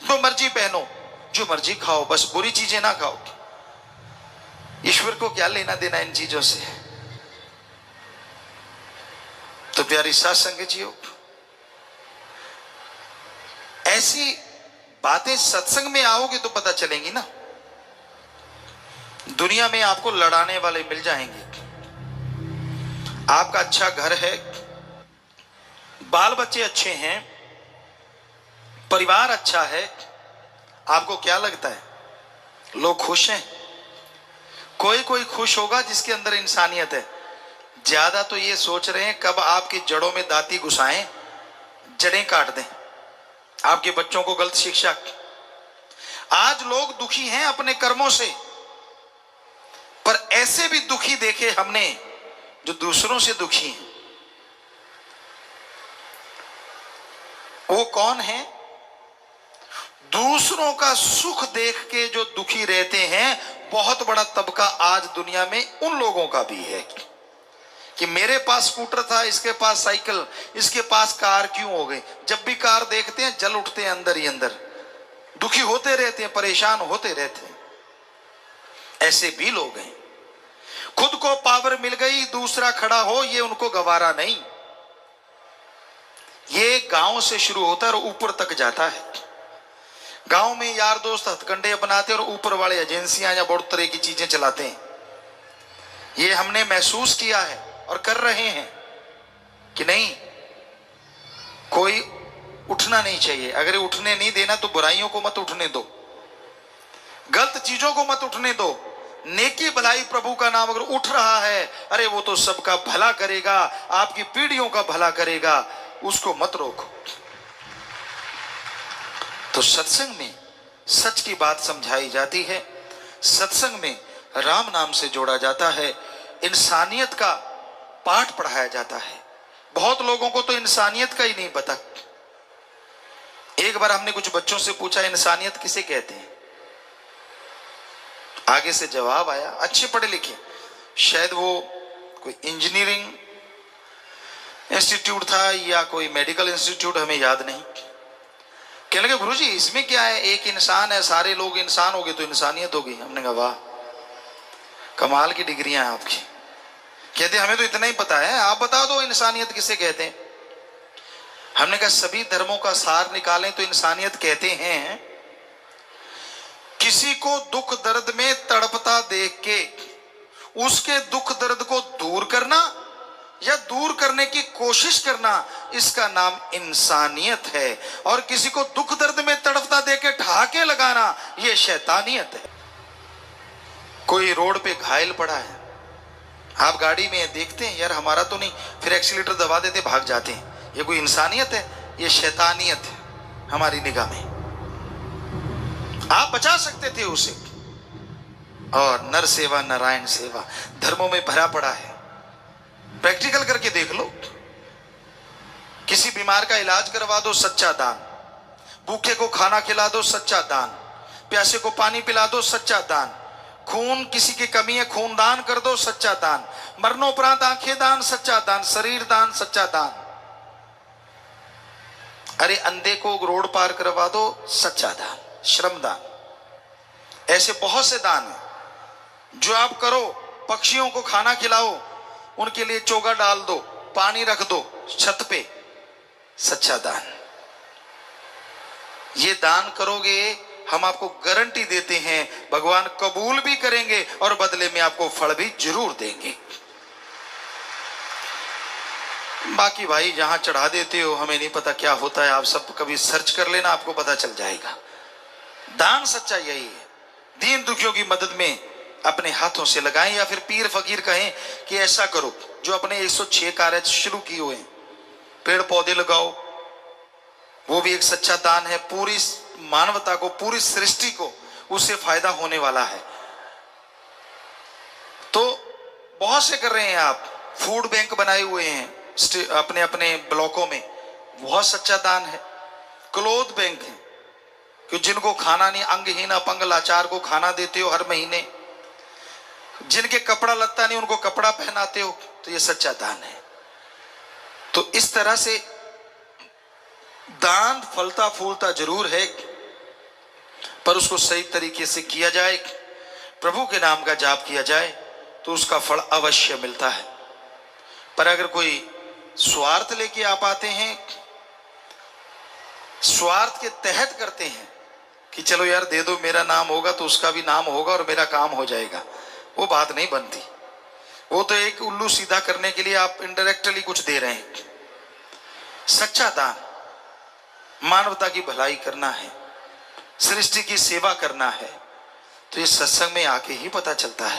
जो मर्जी पहनो, जो मर्जी खाओ, बस बुरी चीजें ना खाओ। ईश्वर को क्या लेना देना इन चीजों से। तो प्यारी साथ संगत जियो, ऐसी बातें सत्संग में आओगे तो पता चलेंगी ना। दुनिया में आपको लड़ाने वाले मिल जाएंगे। आपका अच्छा घर है, बाल बच्चे अच्छे हैं, परिवार अच्छा है, आपको क्या लगता है लोग खुश हैं? कोई कोई खुश होगा जिसके अंदर इंसानियत है। ज्यादा तो ये सोच रहे हैं कब आपकी जड़ों में दाती घुसाएं, जड़ें काट दें, आपके बच्चों को गलत शिक्षा। आज लोग दुखी हैं अपने कर्मों से, पर ऐसे भी दुखी देखे हमने जो दूसरों से दुखी हैं। वो कौन है? दूसरों का सुख देख के जो दुखी रहते हैं, बहुत बड़ा तबका आज दुनिया में उन लोगों का भी है कि मेरे पास स्कूटर था, इसके पास साइकिल, इसके पास कार क्यों हो गई। जब भी कार देखते हैं जल उठते हैं अंदर ही अंदर, दुखी होते रहते हैं, परेशान होते रहते हैं। ऐसे भी लोग हैं। खुद को पावर मिल गई, दूसरा खड़ा हो, ये उनको गवारा नहीं। ये गांव से शुरू होता है और ऊपर तक जाता है। गांव में यार दोस्त हथकंडे अपनाते और ऊपर वाले एजेंसियां या बहुत तरह की चीजें चलाते हैं। ये हमने महसूस किया है और कर रहे हैं कि नहीं, कोई उठना नहीं चाहिए। अगर उठने नहीं देना तो बुराइयों को मत उठने दो, गलत चीजों को मत उठने दो। नेकी भलाई प्रभु का नाम अगर उठ रहा है, अरे वो तो सबका भला करेगा, आपकी पीढ़ियों का भला करेगा, उसको मत रोको। तो सत्संग में सच की बात समझाई जाती है, सत्संग में राम नाम से जोड़ा जाता है, इंसानियत का पाठ पढ़ाया जाता है। बहुत लोगों को तो इंसानियत का ही नहीं पता। एक बार हमने कुछ बच्चों से पूछा, इंसानियत किसे कहते हैं? आगे से जवाब आया, अच्छे पढ़े लिखे, शायद वो कोई इंजीनियरिंग इंस्टीट्यूट था या कोई मेडिकल इंस्टीट्यूट, हमें याद नहीं। कहने लगे गुरुजी इसमें क्या है, एक इंसान है, सारे लोग इंसान हो गए तो इंसानियत हो गई। हमने कहा वाह, कमाल की डिग्रियां हैं आपकी। कहते हमें तो इतना ही पता है, आप बता दो इंसानियत किसे कहते हैं। हमने कहा सभी धर्मों का सार निकालें तो इंसानियत कहते हैं किसी को दुख दर्द में तड़पता देख के उसके दुख दर्द को दूर करना या दूर करने की कोशिश करना, इसका नाम इंसानियत है। और किसी को दुख दर्द में तड़पता देख के ठहाके लगाना, यह शैतानियत है। कोई रोड पे घायल पड़ा है, आप गाड़ी में देखते हैं यार हमारा तो नहीं, फिर एक्सीलेटर दबा देते भाग जाते हैं। ये कोई इंसानियत है? ये शैतानियत है हमारी निगाह में। आप बचा सकते थे उसे। और नर सेवा नारायण सेवा धर्मों में भरा पड़ा है, प्रैक्टिकल करके देख लो। किसी बीमार का इलाज करवा दो, सच्चा दान। भूखे को खाना खिला दो, सच्चा दान। प्यासे को पानी पिला दो, सच्चा दान। खून किसी की कमी है, खून दान कर दो, सच्चा दान। मरणोपरांत आंखें दान, सच्चा दान। शरीर दान, सच्चा दान। अरे अंधे को रोड पार करवा दो, सच्चा दान, श्रम दान। ऐसे बहुत से दान है जो आप करो। पक्षियों को खाना खिलाओ, उनके लिए चोगा डाल दो, पानी रख दो छत पे, सच्चा दान। ये दान करोगे, हम आपको गारंटी देते हैं भगवान कबूल भी करेंगे और बदले में आपको फल भी जरूर देंगे। बाकी भाई जहां चढ़ा देते हो हमें नहीं पता क्या होता है, आप सब कभी सर्च कर लेना, आपको पता चल जाएगा। दान सच्चा यही है। दीन दुखियों की मदद में अपने हाथों से लगाएं, या फिर पीर फकीर कहें कि ऐसा करो जो अपने 106 कार्य शुरू किए हुए हैं। पेड़ पौधे लगाओ, वो भी एक सच्चा दान है। पूरी मानवता को, पूरी सृष्टि को उससे फायदा होने वाला है। तो बहुत से कर रहे हैं आप। फूड बैंक बनाए हुए हैं अपने अपने ब्लॉकों में, बहुत सच्चा दान है। क्लोथ बैंक है कि जिनको खाना नहीं, अंगहीन अपंग लाचार को खाना देते हो हर महीने। जिनके कपड़ा लत्ता नहीं उनको कपड़ा पहनाते हो, तो ये सच्चा दान है। तो इस तरह से दान फलता फूलता जरूर है, पर उसको सही तरीके से किया जाए, प्रभु के नाम का जाप किया जाए तो उसका फल अवश्य मिलता है। पर अगर कोई स्वार्थ लेके आप आते हैं, स्वार्थ के तहत करते हैं कि चलो यार दे दो, मेरा नाम होगा तो उसका भी नाम होगा और मेरा काम हो जाएगा, वो बात नहीं बनती। वो तो एक उल्लू सीधा करने के लिए आप इनडायरेक्टली कुछ दे रहे हैं। सच्चा दान मानवता की भलाई करना है, सृष्टि की सेवा करना है, तो ये सत्संग में आके ही पता चलता है।